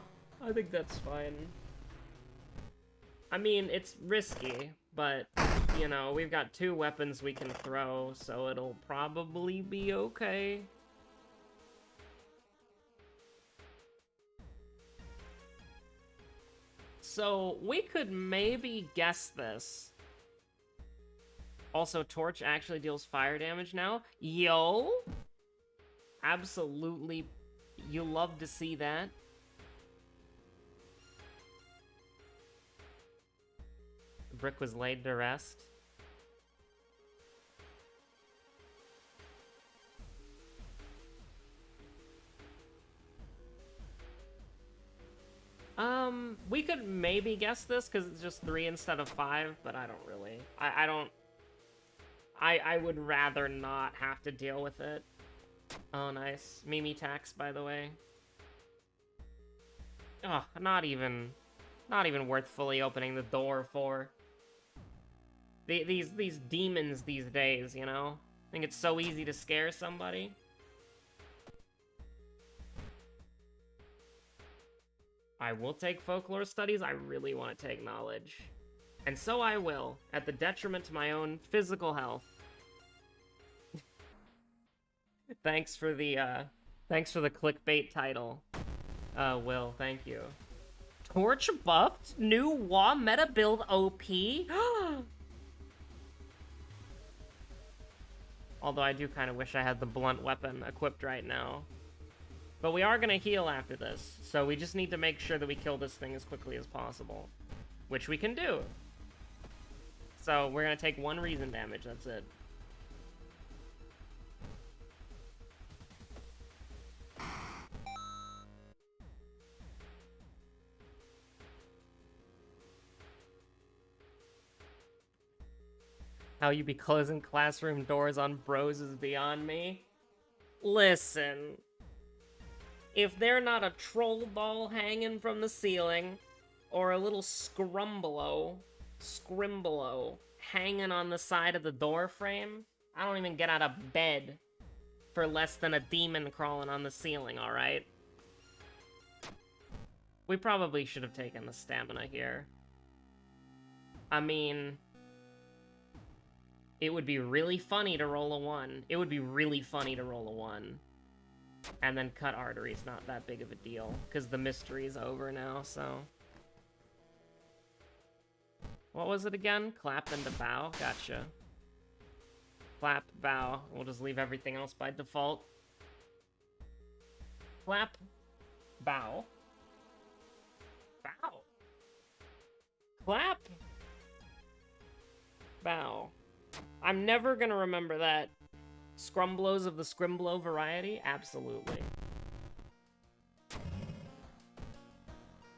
I think that's fine. I mean, it's risky, but, you know, we've got 2 weapons we can throw, so it'll probably be okay. So, we could maybe guess this. Also, Torch actually deals fire damage now. Yo! Absolutely, you love to see that. Brick was laid to rest. We could maybe guess this, because it's just 3 instead of 5, but I don't really. I would rather not have to deal with it. Oh, nice. Mimi tax, by the way. Oh, not even worth fully opening the door for. These demons these days, you know? I think it's so easy to scare somebody. I will take folklore studies. I really want to take knowledge. And so I will, at the detriment to my own physical health. Thanks for the clickbait title. Will, thank you. Torch buffed? New WoW meta build OP? Although I do kind of wish I had the blunt weapon equipped right now. But we are gonna heal after this, so we just need to make sure that we kill this thing as quickly as possible. Which we can do. So we're gonna take 1 reason damage, that's it. How you be closing classroom doors on bros is beyond me. Listen. If they're not a troll doll hanging from the ceiling, or a little scrimble hanging on the side of the door frame, I don't even get out of bed for less than a demon crawling on the ceiling, alright? We probably should have taken the stamina here. I mean, it would be really funny to roll a 1. It would be really funny to roll a 1. And then cut arteries, not that big of a deal, because the mystery's over now, so... What was it again? Clap and to bow? Gotcha. Clap, bow. We'll just leave everything else by default. Clap, bow. Bow. Clap. Bow. I'm never gonna remember that. Scrumblos of the Scrimblow variety? Absolutely.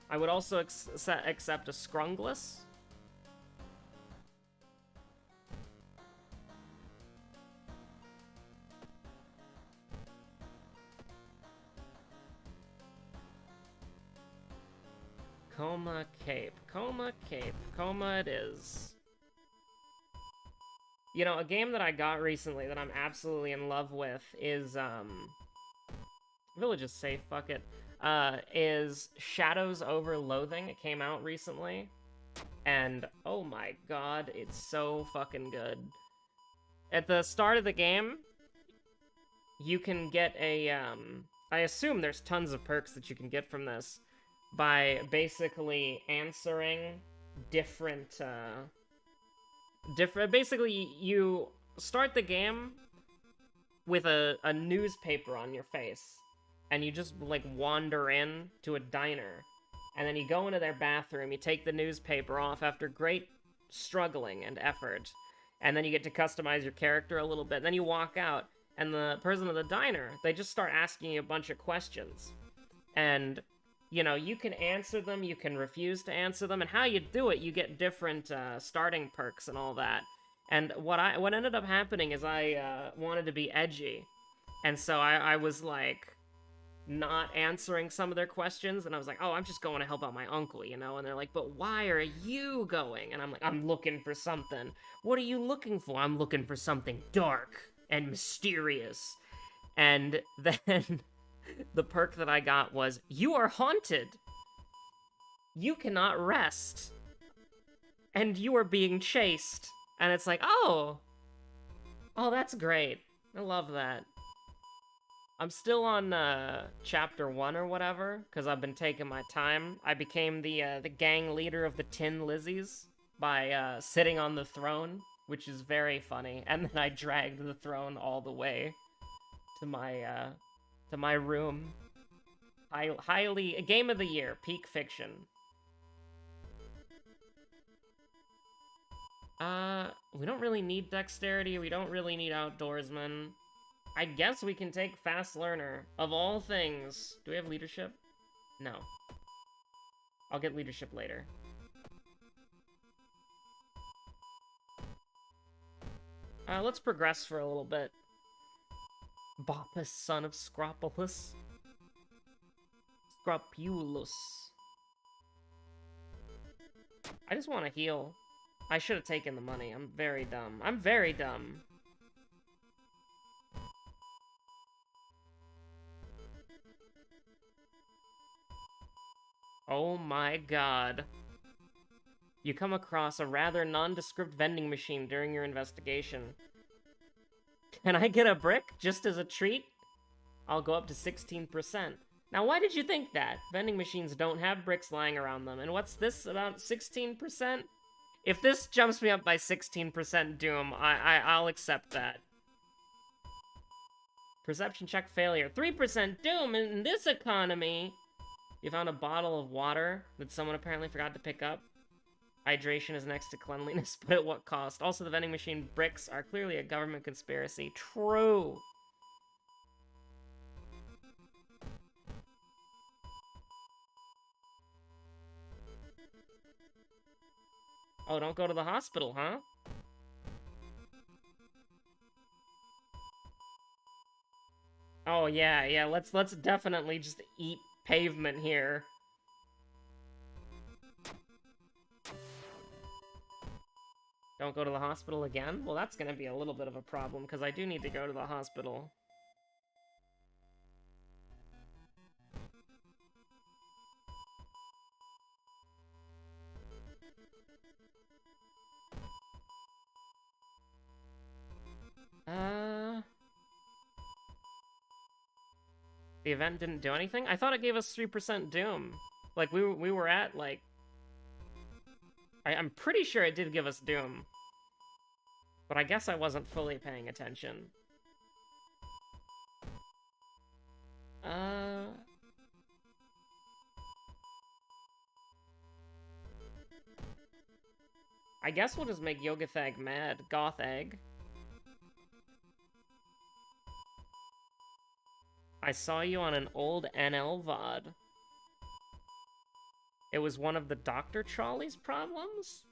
I would also accept a Scrungless. Coma Cape. Coma Cape. Coma it is. You know, a game that I got recently that I'm absolutely in love with is, Village is safe, fuck it. Is Shadows Over Loathing. It came out recently. And, oh my god, it's so fucking good. At the start of the game, you can get a, I assume there's tons of perks that you can get from this by basically answering different, basically, you start the game with a newspaper on your face, and you just, like, wander in to a diner, and then you go into their bathroom, you take the newspaper off after great struggling and effort, and then you get to customize your character a little bit, and then you walk out, and the person at the diner, they just start asking you a bunch of questions, and... You know, you can answer them, you can refuse to answer them, and how you do it, you get different starting perks and all that. And what ended up happening is I wanted to be edgy, and so I was like not answering some of their questions, and I was like, oh, I'm just going to help out my uncle, you know? And they're like, but why are you going? And I'm like, I'm looking for something. What are you looking for? I'm looking for something dark and mysterious. And then... The perk that I got was, you are haunted. You cannot rest. And you are being chased. And it's like, oh. Oh, that's great. I love that. I'm still on chapter 1 or whatever, because I've been taking my time. I became the gang leader of the Tin Lizzies by sitting on the throne, which is very funny. And then I dragged the throne all the way to my room. Highly... Game of the year. Peak fiction. We don't really need dexterity. We don't really need outdoorsman. I guess we can take fast learner. Of all things. Do we have leadership? No. I'll get leadership later. Let's progress for a little bit. Boppus, son of Scropulus. Scropulus. I just want to heal. I should have taken the money. I'm very dumb. I'm very dumb. Oh my god. You come across a rather nondescript vending machine during your investigation. Can I get a brick just as a treat? I'll go up to 16%. Now, why did you think that? Vending machines don't have bricks lying around them. And what's this, about 16%? If this jumps me up by 16% Doom, I'll accept that. Perception check failure. 3% Doom in this economy! You found a bottle of water that someone apparently forgot to pick up. Hydration is next to cleanliness, but at what cost? Also, the vending machine bricks are clearly a government conspiracy. True! Oh, don't go to the hospital, huh? Oh, yeah, let's definitely just eat pavement here. Don't go to the hospital again? Well, that's gonna be a little bit of a problem, because I do need to go to the hospital. The event didn't do anything? I thought it gave us 3% Doom. Like, we were at, like... I'm pretty sure it did give us Doom. But I guess I wasn't fully paying attention. I guess we'll just make Yogathag mad. Goth Egg. I saw you on an old NL VOD. It was one of the Dr. Trolley's problems?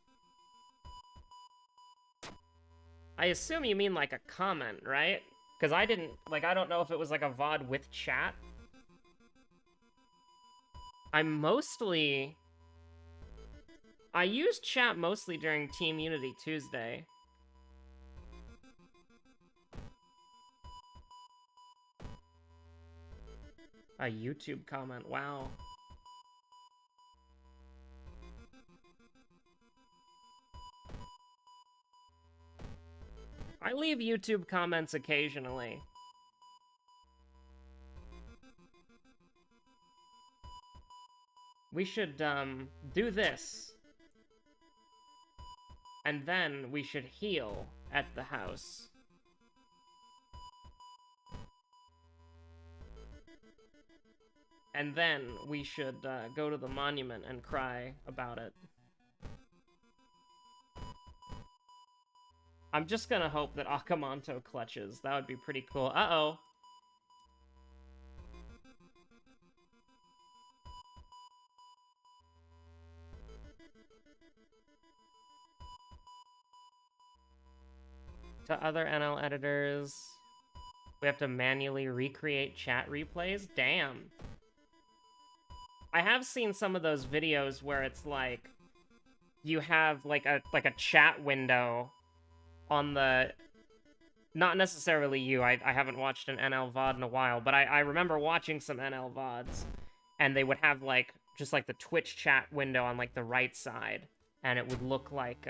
I assume you mean like a comment, right? Because I didn't, like, I don't know if it was like a VOD with chat. I use chat mostly during Team Unity Tuesday. A YouTube comment, wow. I leave YouTube comments occasionally. We should, do this. And then we should heal at the house. And then we should go to the monument and cry about it. I'm just gonna hope that Akamanto clutches. That would be pretty cool. Uh-oh. To other NL editors. We have to manually recreate chat replays? Damn. I have seen some of those videos where it's like you have like a chat window on the, not necessarily you, I haven't watched an NL VOD in a while, but I remember watching some NL VODs, and they would have like just like the Twitch chat window on like the right side, and it would look like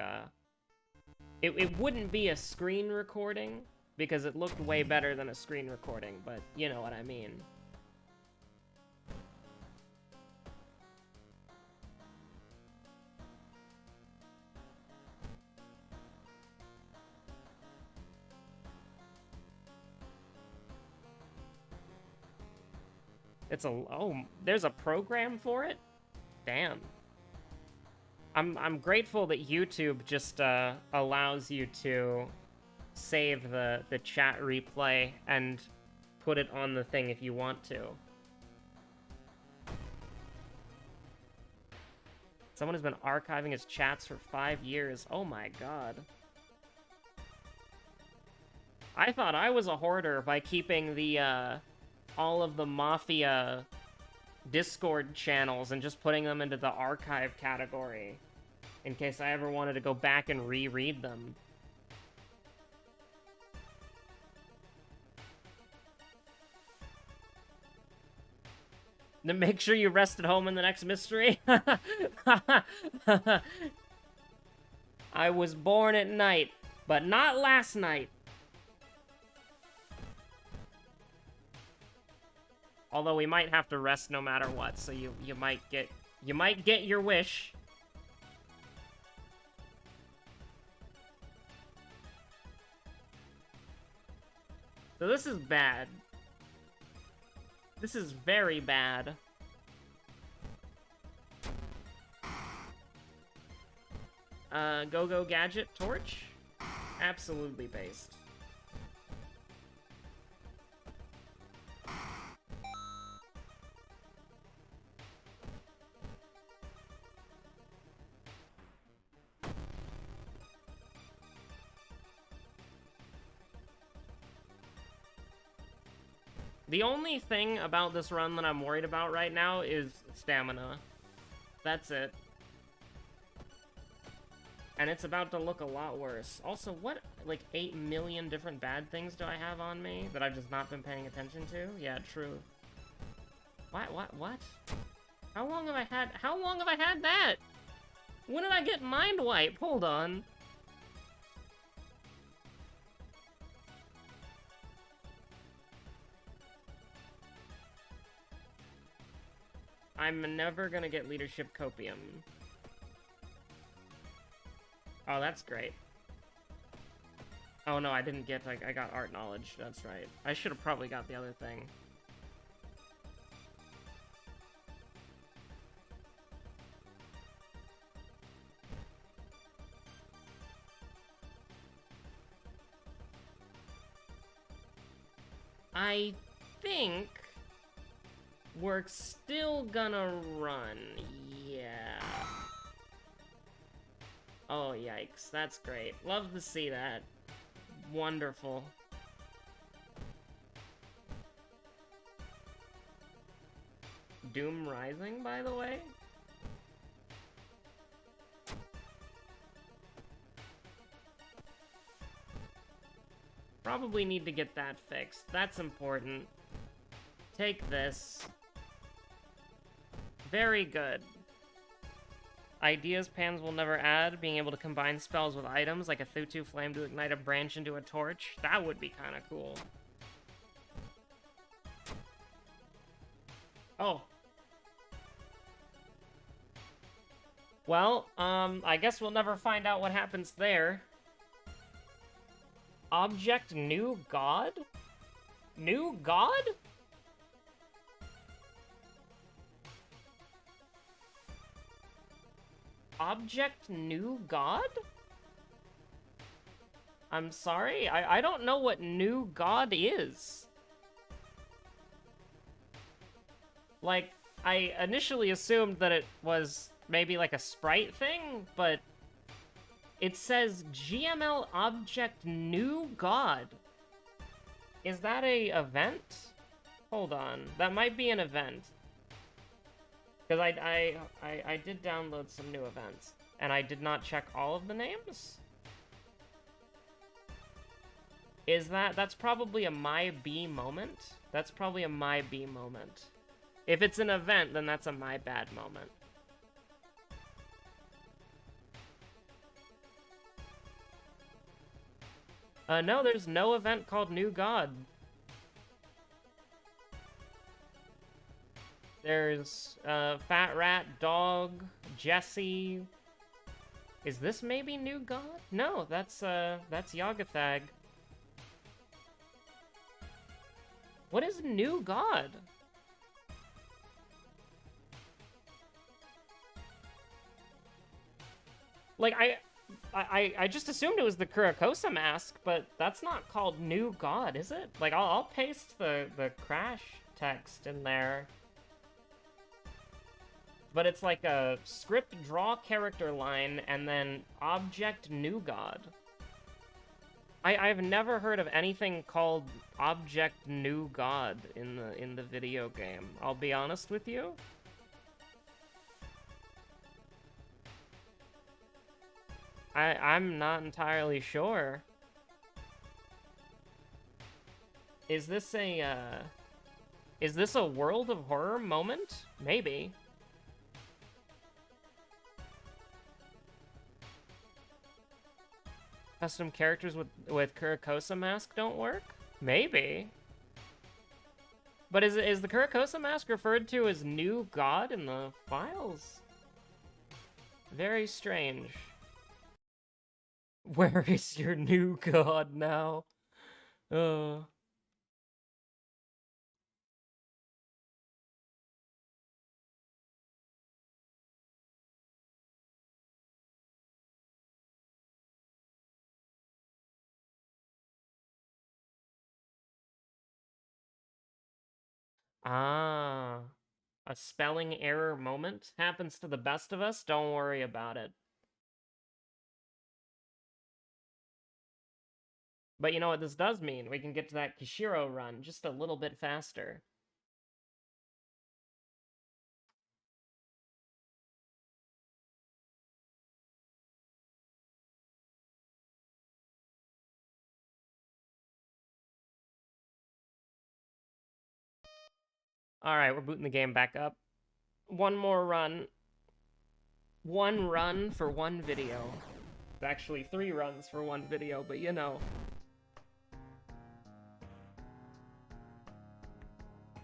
it wouldn't be a screen recording because it looked way better than a screen recording, but you know what I mean. It's a, oh, there's a program for it? Damn. I'm grateful that YouTube just allows you to save the chat replay and put it on the thing if you want to. Someone has been archiving his chats for 5 years. Oh my god. I thought I was a hoarder by keeping the all of the Mafia Discord channels and just putting them into the archive category in case I ever wanted to go back and reread them. Then make sure you rest at home in the next mystery. I was born at night, but not last night. Although we might have to rest no matter what, so you might get your wish. So this is bad. This is very bad. Go-Go Gadget Torch? Absolutely based. The only thing about this run that I'm worried about right now is stamina. That's it. And it's about to look a lot worse. Also, what, like, 8 million different bad things do I have on me that I've just not been paying attention to? Yeah, true. What? How long have I had that? When did I get Mind Wipe? Hold on. I'm never gonna get Leadership Copium. Oh, that's great. Oh no, I didn't get, like, I got Art Knowledge, that's right. I should have probably got the other thing. I think we're still gonna run, yeah. Oh, yikes. That's great. Love to see that. Wonderful. Doom Rising, by the way? Probably need to get that fixed. That's important. Take this. Very good. Ideas Pans will never add, being able to combine spells with items, like a Thutu Flame to ignite a branch into a torch. That would be kind of cool. Oh. Well, I guess we'll never find out what happens there. Object New God? New God? Object New God? I'm sorry? I don't know what New God is. Like, I initially assumed that it was maybe like a sprite thing, but it says GML Object New God. Is that a event? Hold on. That might be an event. Because I did download some new events, and I did not check all of the names? Is that's probably a my B moment? That's probably a my B moment. If it's an event, then that's a my bad moment. No, there's no event called New God. There's, Fat Rat, Dog, Jesse. Is this maybe New God? No, that's Yagathag. What is New God? Like, I just assumed it was the Kurakosa mask, but that's not called New God, is it? Like, I'll paste the crash text in there. But it's like a script draw character line and then object New God. I've never heard of anything called Object New God in the video game. I'll be honest with you. I'm not entirely sure. Is this Is this a World of Horror moment? Maybe. Custom characters with Kurakosa mask don't work? Maybe. But is the Kurakosa mask referred to as new god in the files? Very strange. Where is your new god now? Ah. A spelling error moment happens to the best of us. Don't worry about it. But you know what this does mean? We can get to that Kishiro run just a little bit faster. Alright, we're booting the game back up. One more run. One run for one video. It's actually 3 runs for one video, but you know.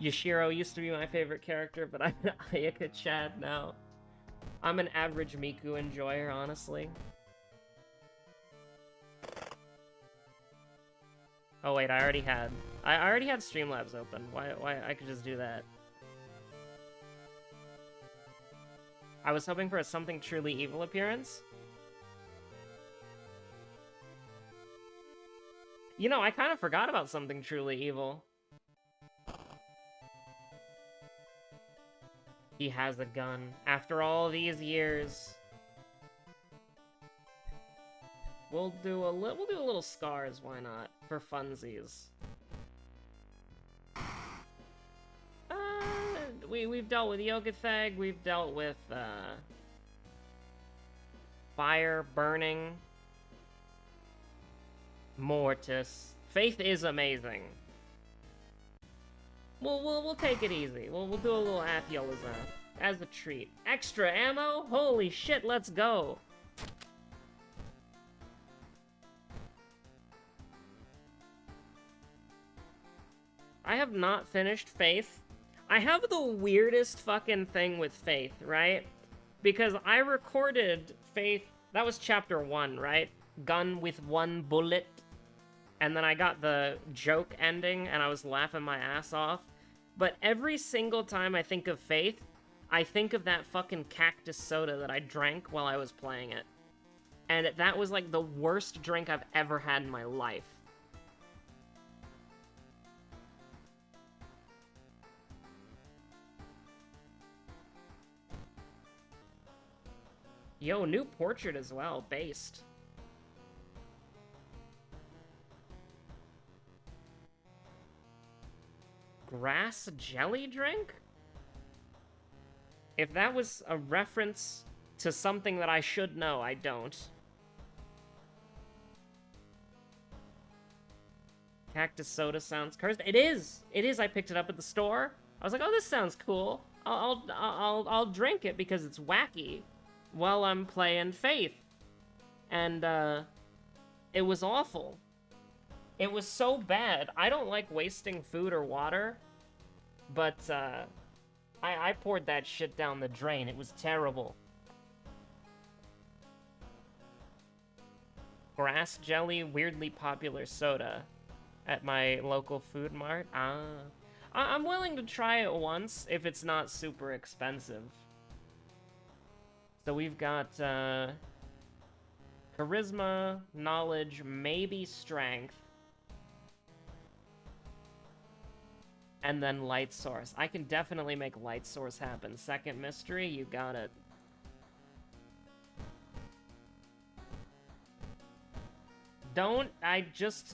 Yashiro used to be my favorite character, but I'm an Ayaka Chad now. I'm an average Miku enjoyer, honestly. Oh wait, I already had Streamlabs open. Why I could just do that. I was hoping for a Something Truly Evil appearance. You know, I kind of forgot about Something Truly Evil. He has a gun. After all these years. We'll do a little Scars, why not? For funsies. We've dealt with Yogathag, we've dealt with fire, burning, Mortis. Faith is amazing. We'll take it easy. We'll do a little Aphiel as a treat. Extra ammo? Holy shit, let's go. I have not finished Faith. I have the weirdest fucking thing with Faith, right? Because I recorded Faith, that was chapter 1, right? Gun with 1 bullet. And then I got the joke ending, and I was laughing my ass off. But every single time I think of Faith, I think of that fucking cactus soda that I drank while I was playing it. And that was like the worst drink I've ever had in my life. Yo, new portrait as well, based. Grass jelly drink? If that was a reference to something that I should know, I don't. Cactus soda sounds cursed. It is! It is, I picked it up at the store. I was like, oh, this sounds cool. I'll drink it because it's wacky while I'm playing Faith. And, it was awful. It was so bad. I don't like wasting food or water, but, I poured that shit down the drain. It was terrible. Grass jelly, weirdly popular soda at my local food mart. I'm willing to try it once if it's not super expensive. So we've got, charisma, knowledge, maybe strength. And then light source. I can definitely make light source happen. Second mystery, you got it.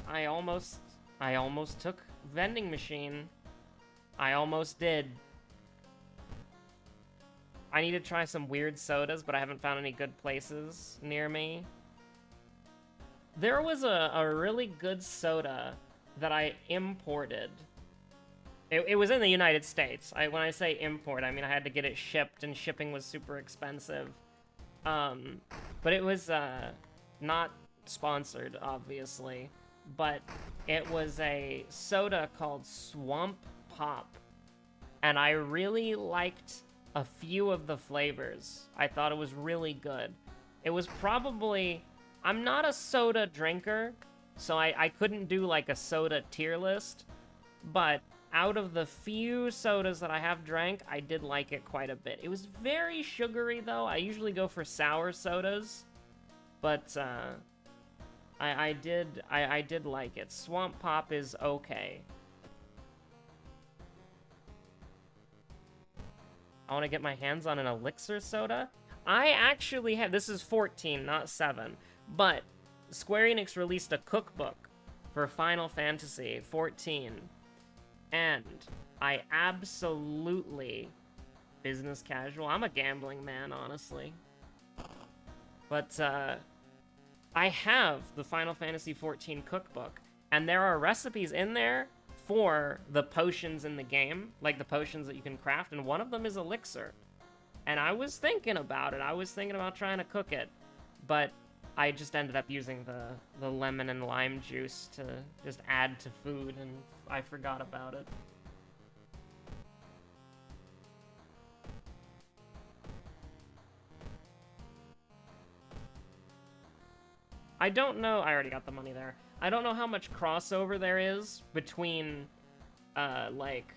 I almost took vending machine. I almost did. I need to try some weird sodas, but I haven't found any good places near me. There was a really good soda that I imported It was in the United States. When I say import, I mean I had to get it shipped, and shipping was super expensive. Um, but it was not sponsored, obviously. But it was a soda called Swamp Pop, and I really liked a few of the flavors. I thought it was really good. It was probably... I'm not a soda drinker, so I couldn't do like a soda tier list, but out of the few sodas that I have drank, I did like it quite a bit. It was very sugary, though. I usually go for sour sodas, but I did like it. Swamp Pop is okay. I want to get my hands on an elixir soda. I actually have... This is 14, not 7. But Square Enix released a cookbook for Final Fantasy 14. And I absolutely... Business casual. I'm a gambling man, honestly. But, I have the Final Fantasy 14 cookbook. And there are recipes in there for the potions in the game, like the potions that you can craft, and one of them is elixir. And I was thinking about it. I was thinking about trying to cook it, but I just ended up using the lemon and lime juice to just add to food, and I forgot about it. I don't know... I already got the money there. I don't know how much crossover there is between, like,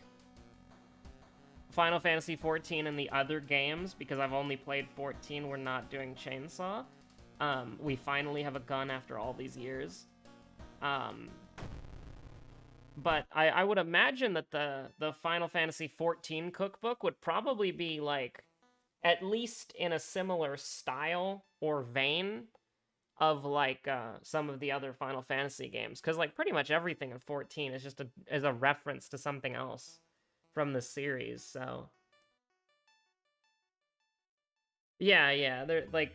Final Fantasy 14 and the other games, because I've only played 14. We're not doing Chainsaw. We finally have a gun after all these years. But I would imagine that the Final Fantasy 14 cookbook would probably be, like, at least in a similar style or vein of, like, some of the other Final Fantasy games. Because, like, pretty much everything in 14 is just a reference to something else from the series, so... Yeah, they're, like,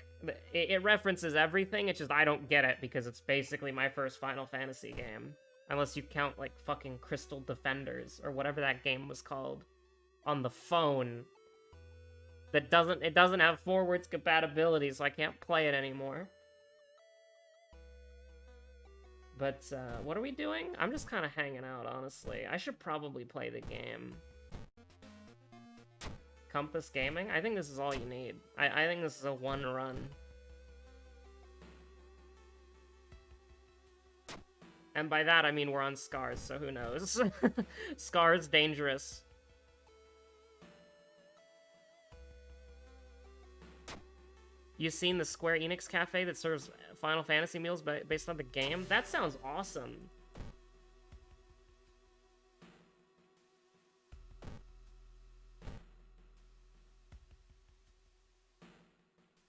it references everything, it's just I don't get it, because it's basically my first Final Fantasy game. Unless you count, like, fucking Crystal Defenders, or whatever that game was called, on the phone. It doesn't have forwards compatibility, so I can't play it anymore. But, what are we doing? I'm just kind of hanging out, honestly. I should probably play the game. Compass Gaming? I think this is all you need. I think this is a one run. And by that, I mean we're on Scars, so who knows? Scars dangerous. You seen the Square Enix cafe that serves Final Fantasy meals based on the game? That sounds awesome.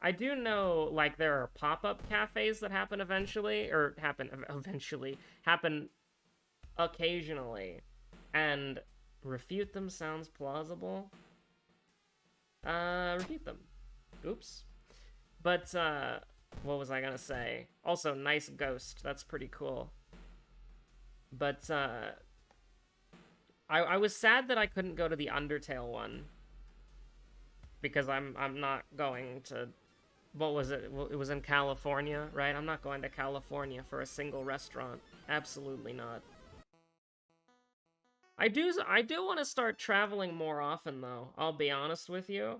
I do know, like, there are pop-up cafes that happen happen occasionally. And refute them sounds plausible. Refute them. Oops. But, what was I gonna say? Also, nice ghost. That's pretty cool. But, I was sad that I couldn't go to the Undertale one. Because I'm not going to... What was it? It was in California, right? I'm not going to California for a single restaurant. Absolutely not. I do want to start traveling more often, though. I'll be honest with you.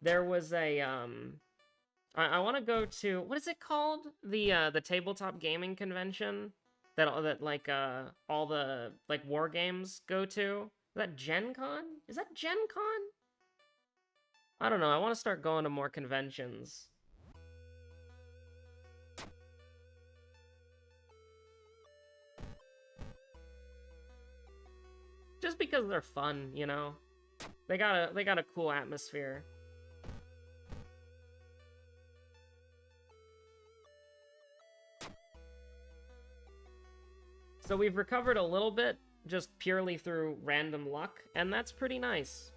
There was a, I want to go to... What is it called? The tabletop gaming convention? That like, all the, like, war games go to? Is that Gen Con? Is that Gen Con? I don't know, I want to start going to more conventions. Just because they're fun, you know? They got a cool atmosphere. So we've recovered a little bit, just purely through random luck, and that's pretty nice.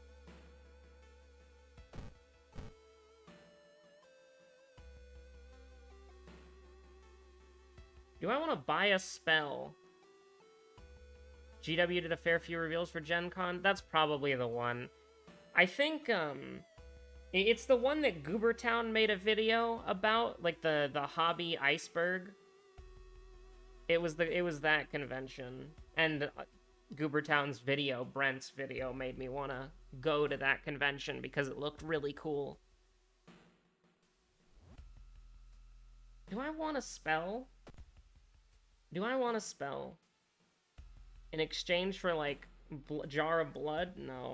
Do I want to buy a spell? GW did a fair few reveals for Gen Con. That's probably the one. I think, it's the one that Goobertown made a video about, like the hobby iceberg. It was that convention. And Goobertown's video, Brent's video, made me want to go to that convention because it looked really cool. Do I want to spell? Do I want to spell? In exchange for, like, jar of blood? No.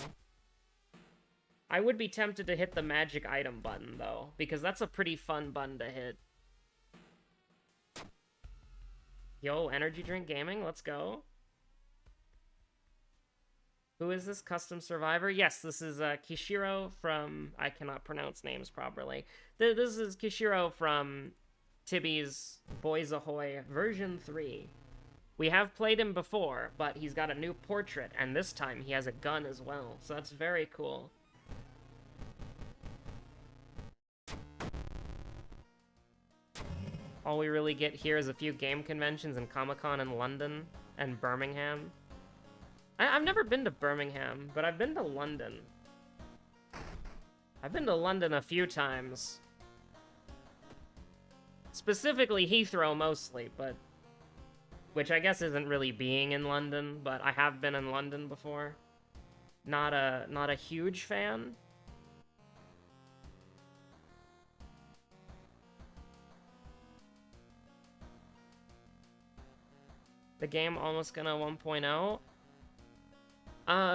I would be tempted to hit the magic item button, though, because that's a pretty fun button to hit. Yo, energy drink gaming, let's go. Who is this? Custom Survivor? Yes, this is Kishiro from... I cannot pronounce names properly. This is Kishiro from Tibby's Boys Ahoy version 3. We have played him before, but he's got a new portrait, and this time he has a gun as well, so that's very cool. All we really get here is a few game conventions and Comic-Con in London and Birmingham. I've never been to Birmingham, but I've been to London. I've been to London a few times. Specifically Heathrow mostly, but... which I guess isn't really being in London, but I have been in London before. Not a huge fan. The game almost gonna 1.0.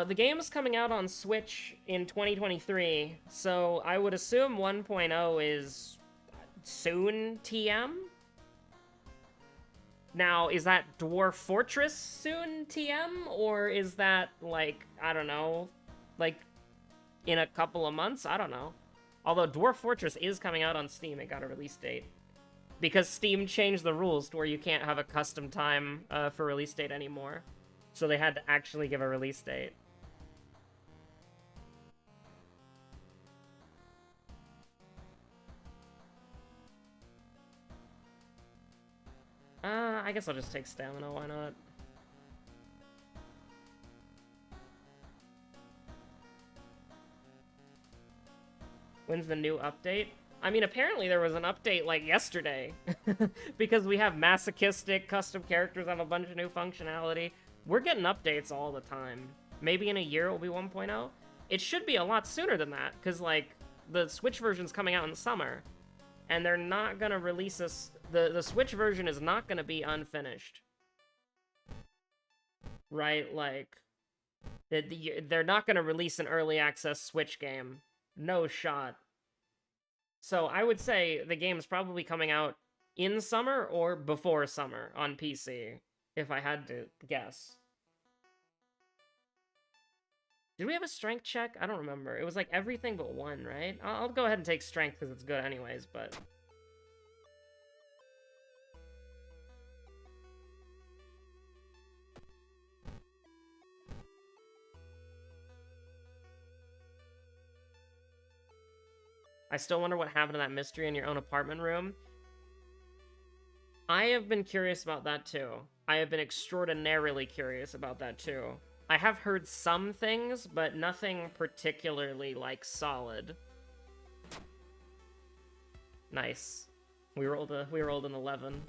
The game is coming out on Switch in 2023, so I would assume 1.0 is soon TM? Now, is that Dwarf Fortress soon TM, or is that, like, I don't know, like, in a couple of months? I don't know. Although Dwarf Fortress is coming out on Steam, it got a release date. Because Steam changed the rules to where you can't have a custom time for release date anymore. So they had to actually give a release date. I guess I'll just take stamina, why not? When's the new update? I mean, apparently there was an update, like, yesterday. Because we have masochistic custom characters have a bunch of new functionality. We're getting updates all the time. Maybe in a year it will be 1.0? It should be a lot sooner than that, because, like, the Switch version's coming out in the summer. And they're not gonna release us... The Switch version is not gonna be unfinished. Right? Like... They're not gonna release an early access Switch game. No shot. So I would say the game's probably coming out in summer or before summer on PC, if I had to guess. Did we have a strength check? I don't remember. It was like everything but one, right? I'll go ahead and take strength because it's good anyways, but... I still wonder what happened to that mystery in your own apartment room. I have been curious about that too. I have been extraordinarily curious about that too. I have heard some things, but nothing particularly, like, solid. Nice. We rolled an 11.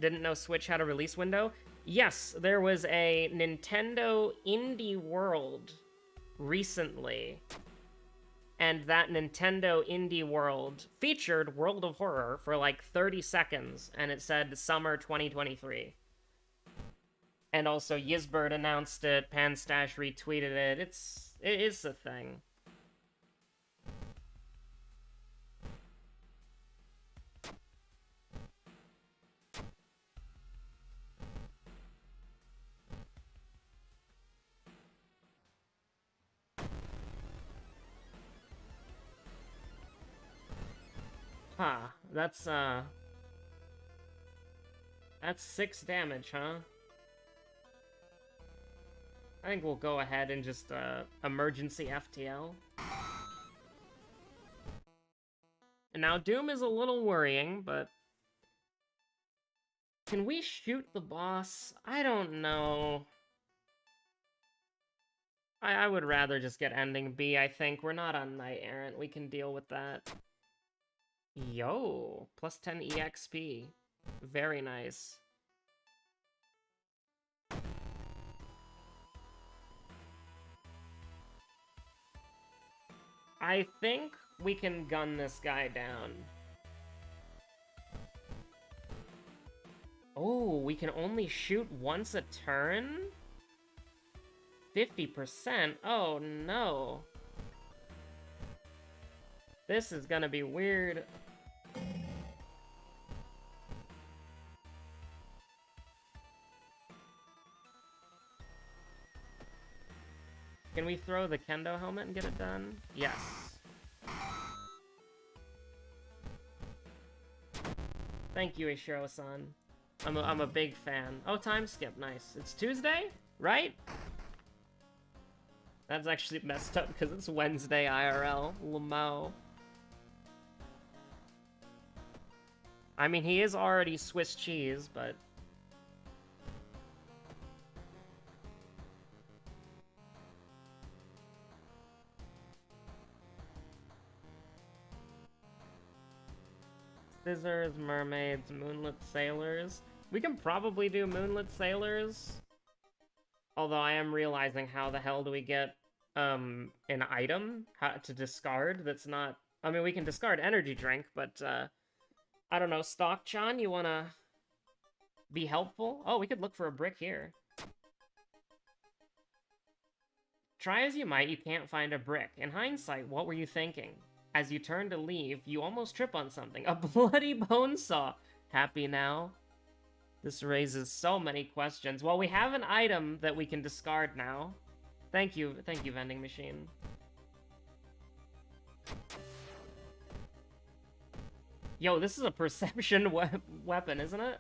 Didn't know Switch had a release window? Yes, there was a Nintendo Indie World recently. And that Nintendo Indie World featured World of Horror for like 30 seconds, and it said Summer 2023. And also Yizbird announced it, Panstash retweeted it. It is a thing. Huh, that's 6 damage, huh? I think we'll go ahead and just, emergency FTL. And now Doom is a little worrying, but Can we shoot the boss? I don't know. I would rather just get ending B, I think. We're not on Knight Errant. We can deal with that. Yo, plus 10 EXP. Very nice. I think we can gun this guy down. Oh, we can only shoot once a turn? 50%? Oh no. This is gonna be weird. Can we throw the kendo helmet and get it done? Yes. Thank you, Ishiro-san. I'm a big fan. Oh, time skip, nice. It's Tuesday, right? That's actually messed up because it's Wednesday IRL. Lamau. I mean, he is already Swiss cheese, but... Scissors, mermaids, moonlit sailors. We can probably do moonlit sailors. Although I am realizing how the hell do we get an item to discard that's not... I mean, we can discard energy drink, but I don't know. Stock-chan, you wanna be helpful? Oh, we could look for a brick here. Try as you might, you can't find a brick. In hindsight, what were you thinking? As you turn to leave, you almost trip on something. A bloody bone saw. Happy now? This raises so many questions. Well, we have an item that we can discard now. Thank you, vending machine. Yo, this is a perception weapon, isn't it?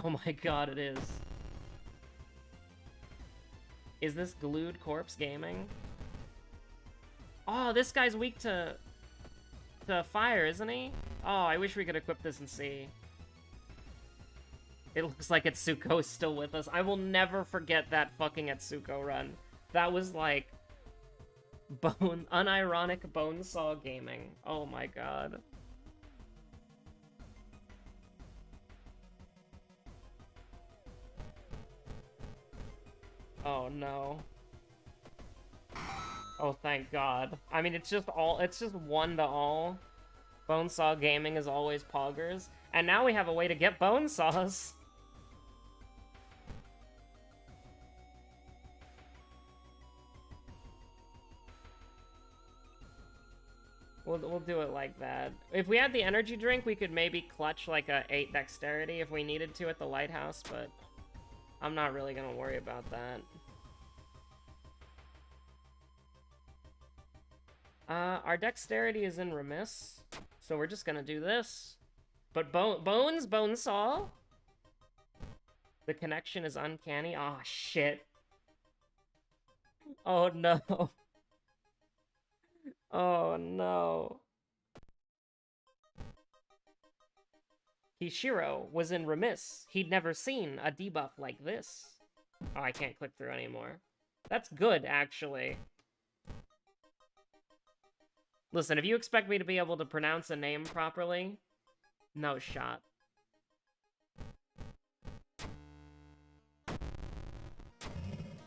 Oh my god, it is. Is this Glued Corpse Gaming? Oh, this guy's weak to fire, isn't he? Oh, I wish we could equip this and see. It looks like Etsuko is still with us. I will never forget that fucking Etsuko run. That was like... unironic bonesaw gaming. Oh my god. Oh no. Oh, thank god. I mean, it's just 1 to all. Bonesaw gaming is always poggers. And now we have a way to get bonesaws. We'll do it like that. If we had the energy drink, we could maybe clutch like a 8 dexterity if we needed to at the lighthouse, but I'm not really gonna worry about that. Our dexterity is in remiss, so we're just gonna do this. But bonesaw? The connection is uncanny. Ah, oh, shit. Oh no. Oh no. Hishiro was in remiss. He'd never seen a debuff like this. Oh, I can't click through anymore. That's good, actually. Listen, if you expect me to be able to pronounce a name properly, no shot.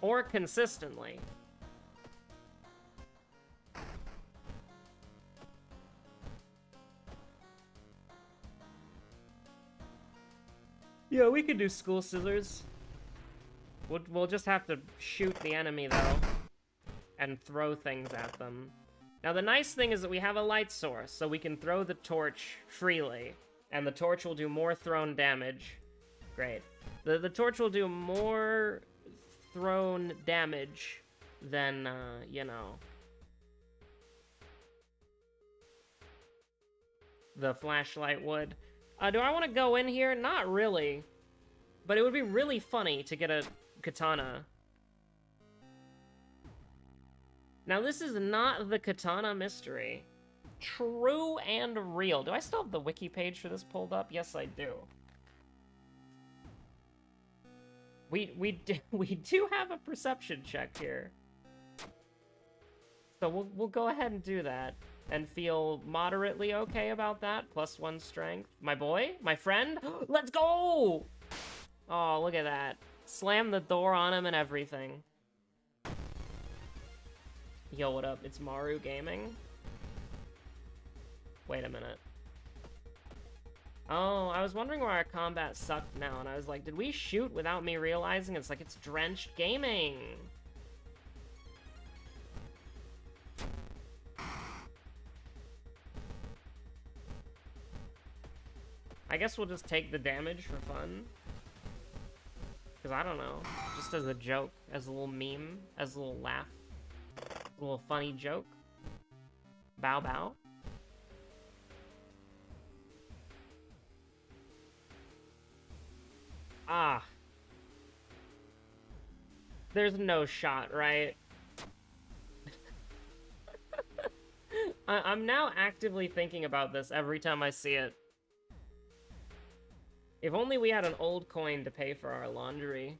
Or consistently. Yeah, we could do school scissors. We'll just have to shoot the enemy, though, and throw things at them. Now, the nice thing is that we have a light source, so we can throw the torch freely, and the torch will do more thrown damage. Great. The torch will do more thrown damage than, you know, the flashlight would. Do I want to go in here? Not really. But it would be really funny to get a katana. Now, this is not the katana mystery. True and real. Do I still have the wiki page for this pulled up? Yes, I do. we do have a perception check here. So we'll go ahead and do that and feel moderately okay about that. +1 strength. My boy? My friend? Let's go! Oh, look at that. Slam the door on him and everything. Yo, what up? It's Maru Gaming. Wait a minute. Oh, I was wondering where our combat sucked now, and I was like, did we shoot without me realizing? It's like, it's Drenched Gaming. I guess we'll just take the damage for fun. Because I don't know. Just as a joke, as a little meme, as a little laugh. A little funny joke. Bow bow. Ah. There's no shot, right? I'm now actively thinking about this every time I see it. If only we had an old coin to pay for our laundry.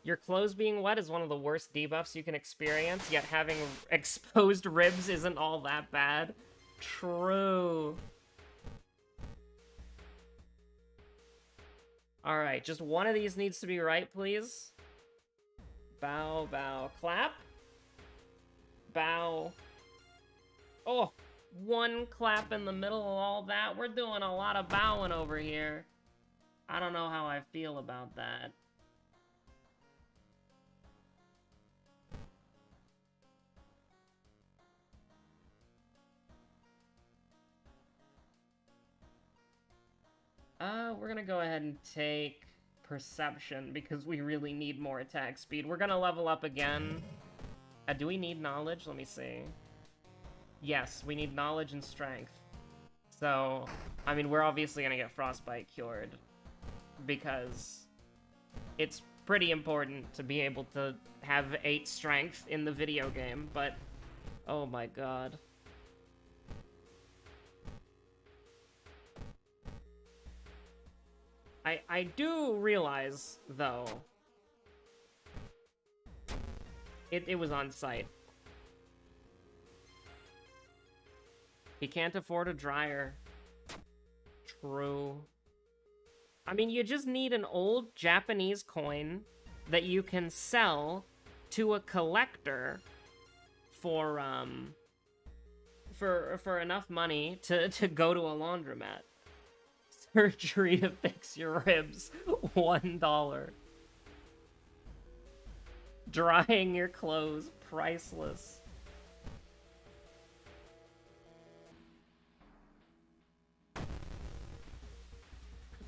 Your clothes being wet is one of the worst debuffs you can experience, yet having exposed ribs isn't all that bad. True. Alright, just one of these needs to be right, please. Bow, bow, clap. Bow. Oh! One clap in the middle of all that. We're doing a lot of bowing over here. I don't know how I feel about that. We're gonna go ahead and take Perception because we really need more attack speed. We're gonna level up again. Do we need knowledge? Let me see. Yes, we need knowledge and strength. So, I mean, we're obviously gonna get frostbite cured because it's pretty important to be able to have 8 strength in the video game, but oh my god. I do realize, though, it was on site. He can't afford a dryer. True. I mean, you just need an old Japanese coin that you can sell to a collector for enough money to go to a laundromat. Surgery to fix your ribs, $1. Drying your clothes, priceless.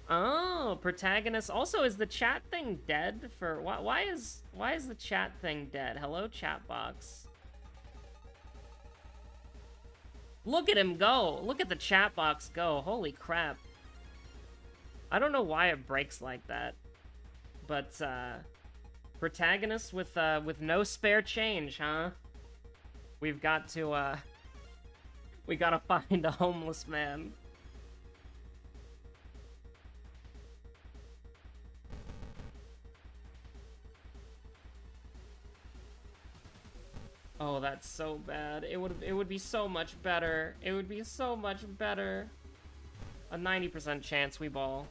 Oh, protagonist. Also, is the chat thing dead for why is the chat thing dead? Hello, chat box. Look at him go. Look at the chat box go. Holy crap. I don't know why it breaks like that. But protagonist with no spare change, huh? We gotta find a homeless man. Oh, that's so bad. It would be so much better. It would be so much better. A 90% chance we ball.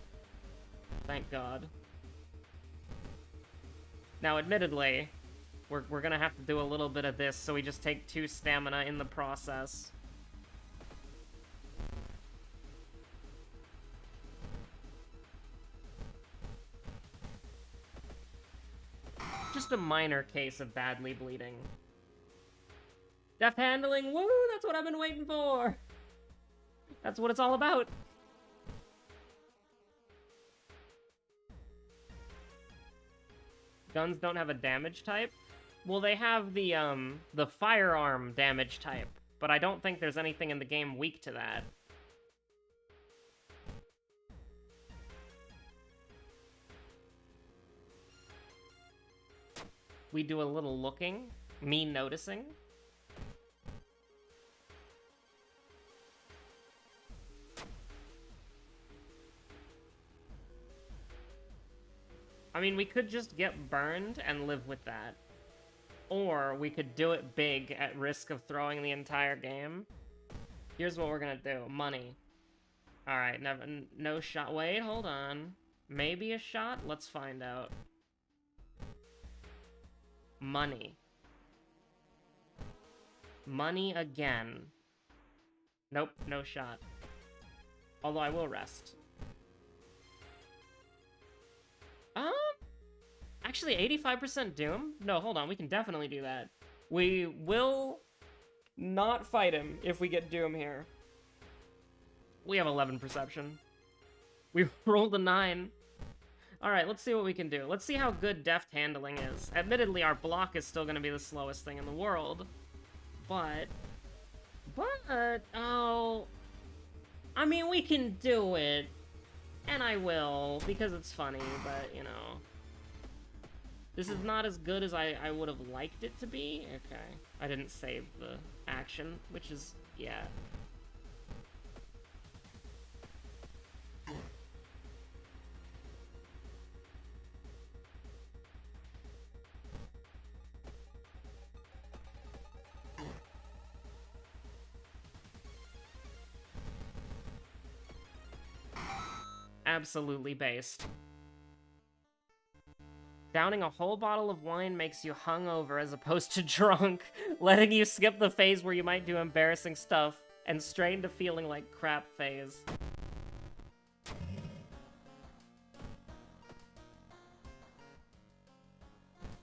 Thank God. Now, admittedly, we're gonna have to do a little bit of this, so we just take 2 stamina in the process. Just a minor case of badly bleeding. Deft handling, woo! That's what I've been waiting for! That's what it's all about! Guns don't have a damage type? Well, they have the firearm damage type, but I don't think there's anything in the game weak to that. We do a little looking, me noticing. mean, we could just get burned and live with that. Or we could do it big at risk of throwing the entire game. Here's what we're gonna do. Money. Alright, no shot. Wait, hold on. Maybe a shot? Let's find out. Money. Money again. Nope, no shot. Although I will rest. Actually, 85% Doom? No, hold on, we can definitely do that. We will not fight him if we get Doom here. We have 11 perception. We rolled a 9. Alright, let's see what we can do. Let's see how good deft handling is. Admittedly, our block is still going to be the slowest thing in the world. But, oh... I mean, we can do it. And I will, because it's funny, but, you know... This is not as good as I would have liked it to be. Okay. I didn't save the action, which is, yeah. Absolutely based. Downing a whole bottle of wine makes you hungover as opposed to drunk, letting you skip the phase where you might do embarrassing stuff, and strain to feeling like crap phase.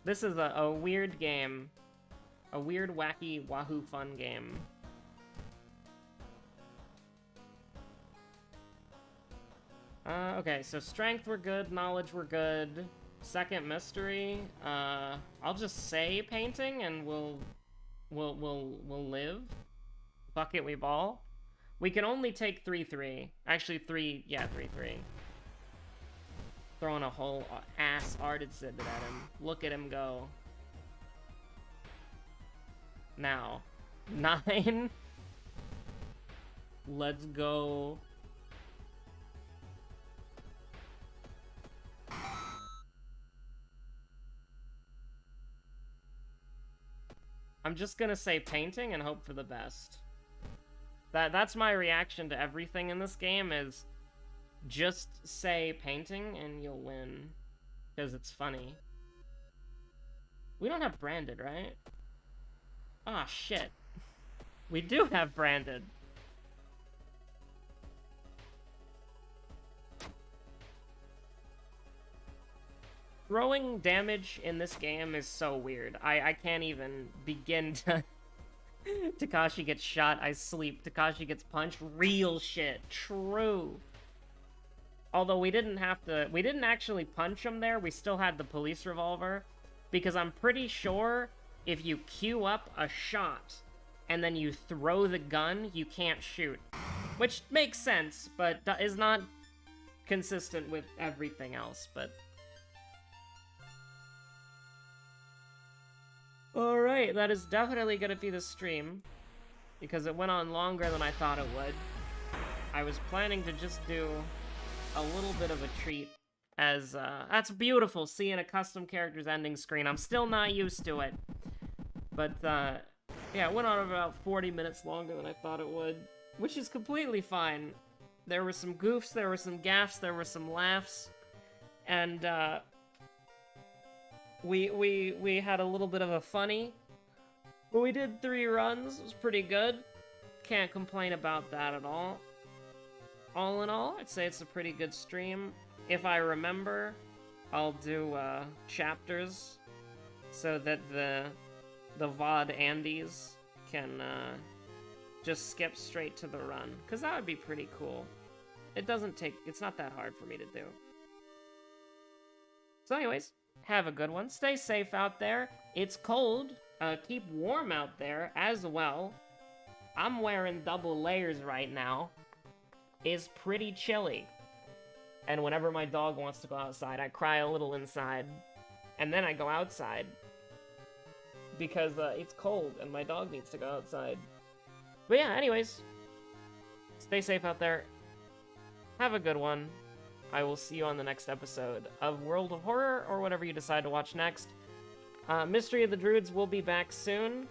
This is a weird game. A weird, wacky, wahoo fun game. Okay, so strength we're good, knowledge we're good. Second mystery, I'll just say painting and we'll live. Fuck it, we ball. We can only take 3-3. Actually, 3-3. Throwing a whole ass art exhibit at him. Look at him go. Now, 9. Let's go. I'm just gonna say painting and hope for the best. That's my reaction to everything in this game is just say painting and you'll win. Because it's funny. We don't have branded, right? Ah, shit. We do have branded. Throwing damage in this game is so weird. I can't even begin to... Takashi gets shot, I sleep. Takashi gets punched, real shit. True. Although we didn't actually punch him there, we still had the police revolver. Because I'm pretty sure if you queue up a shot and then you throw the gun, you can't shoot. Which makes sense, but is not consistent with everything else, but... Alright, that is definitely gonna be the stream, because it went on longer than I thought it would. I was planning to just do a little bit of a treat, as, that's beautiful, seeing a custom character's ending screen. I'm still not used to it. But, yeah, it went on about 40 minutes longer than I thought it would, which is completely fine. There were some goofs, there were some gaffes, there were some laughs, and, We had a little bit of a funny, but we did 3 runs. It was pretty good. Can't complain about that at all. All in all, I'd say it's a pretty good stream. If I remember, I'll do chapters so that the VOD Andes can just skip straight to the run, because that would be pretty cool. It's not that hard for me to do. So anyways, have a good one. Stay safe out there. It's cold. Keep warm out there as well. I'm wearing double layers right now. It's pretty chilly. And whenever my dog wants to go outside, I cry a little inside. And then I go outside. Because it's cold and my dog needs to go outside. But yeah, anyways. Stay safe out there. Have a good one. I will see you on the next episode of World of Horror, or whatever you decide to watch next. Mystery of the Druids will be back soon.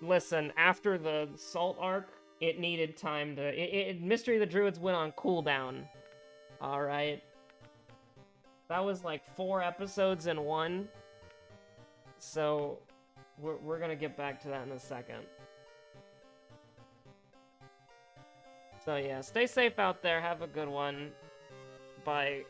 Listen, after the Salt arc, it needed time to... Mystery of the Druids went on cooldown. Alright. That was like 4 episodes in one. So, we're gonna get back to that in a second. So yeah, stay safe out there, have a good one. Bye.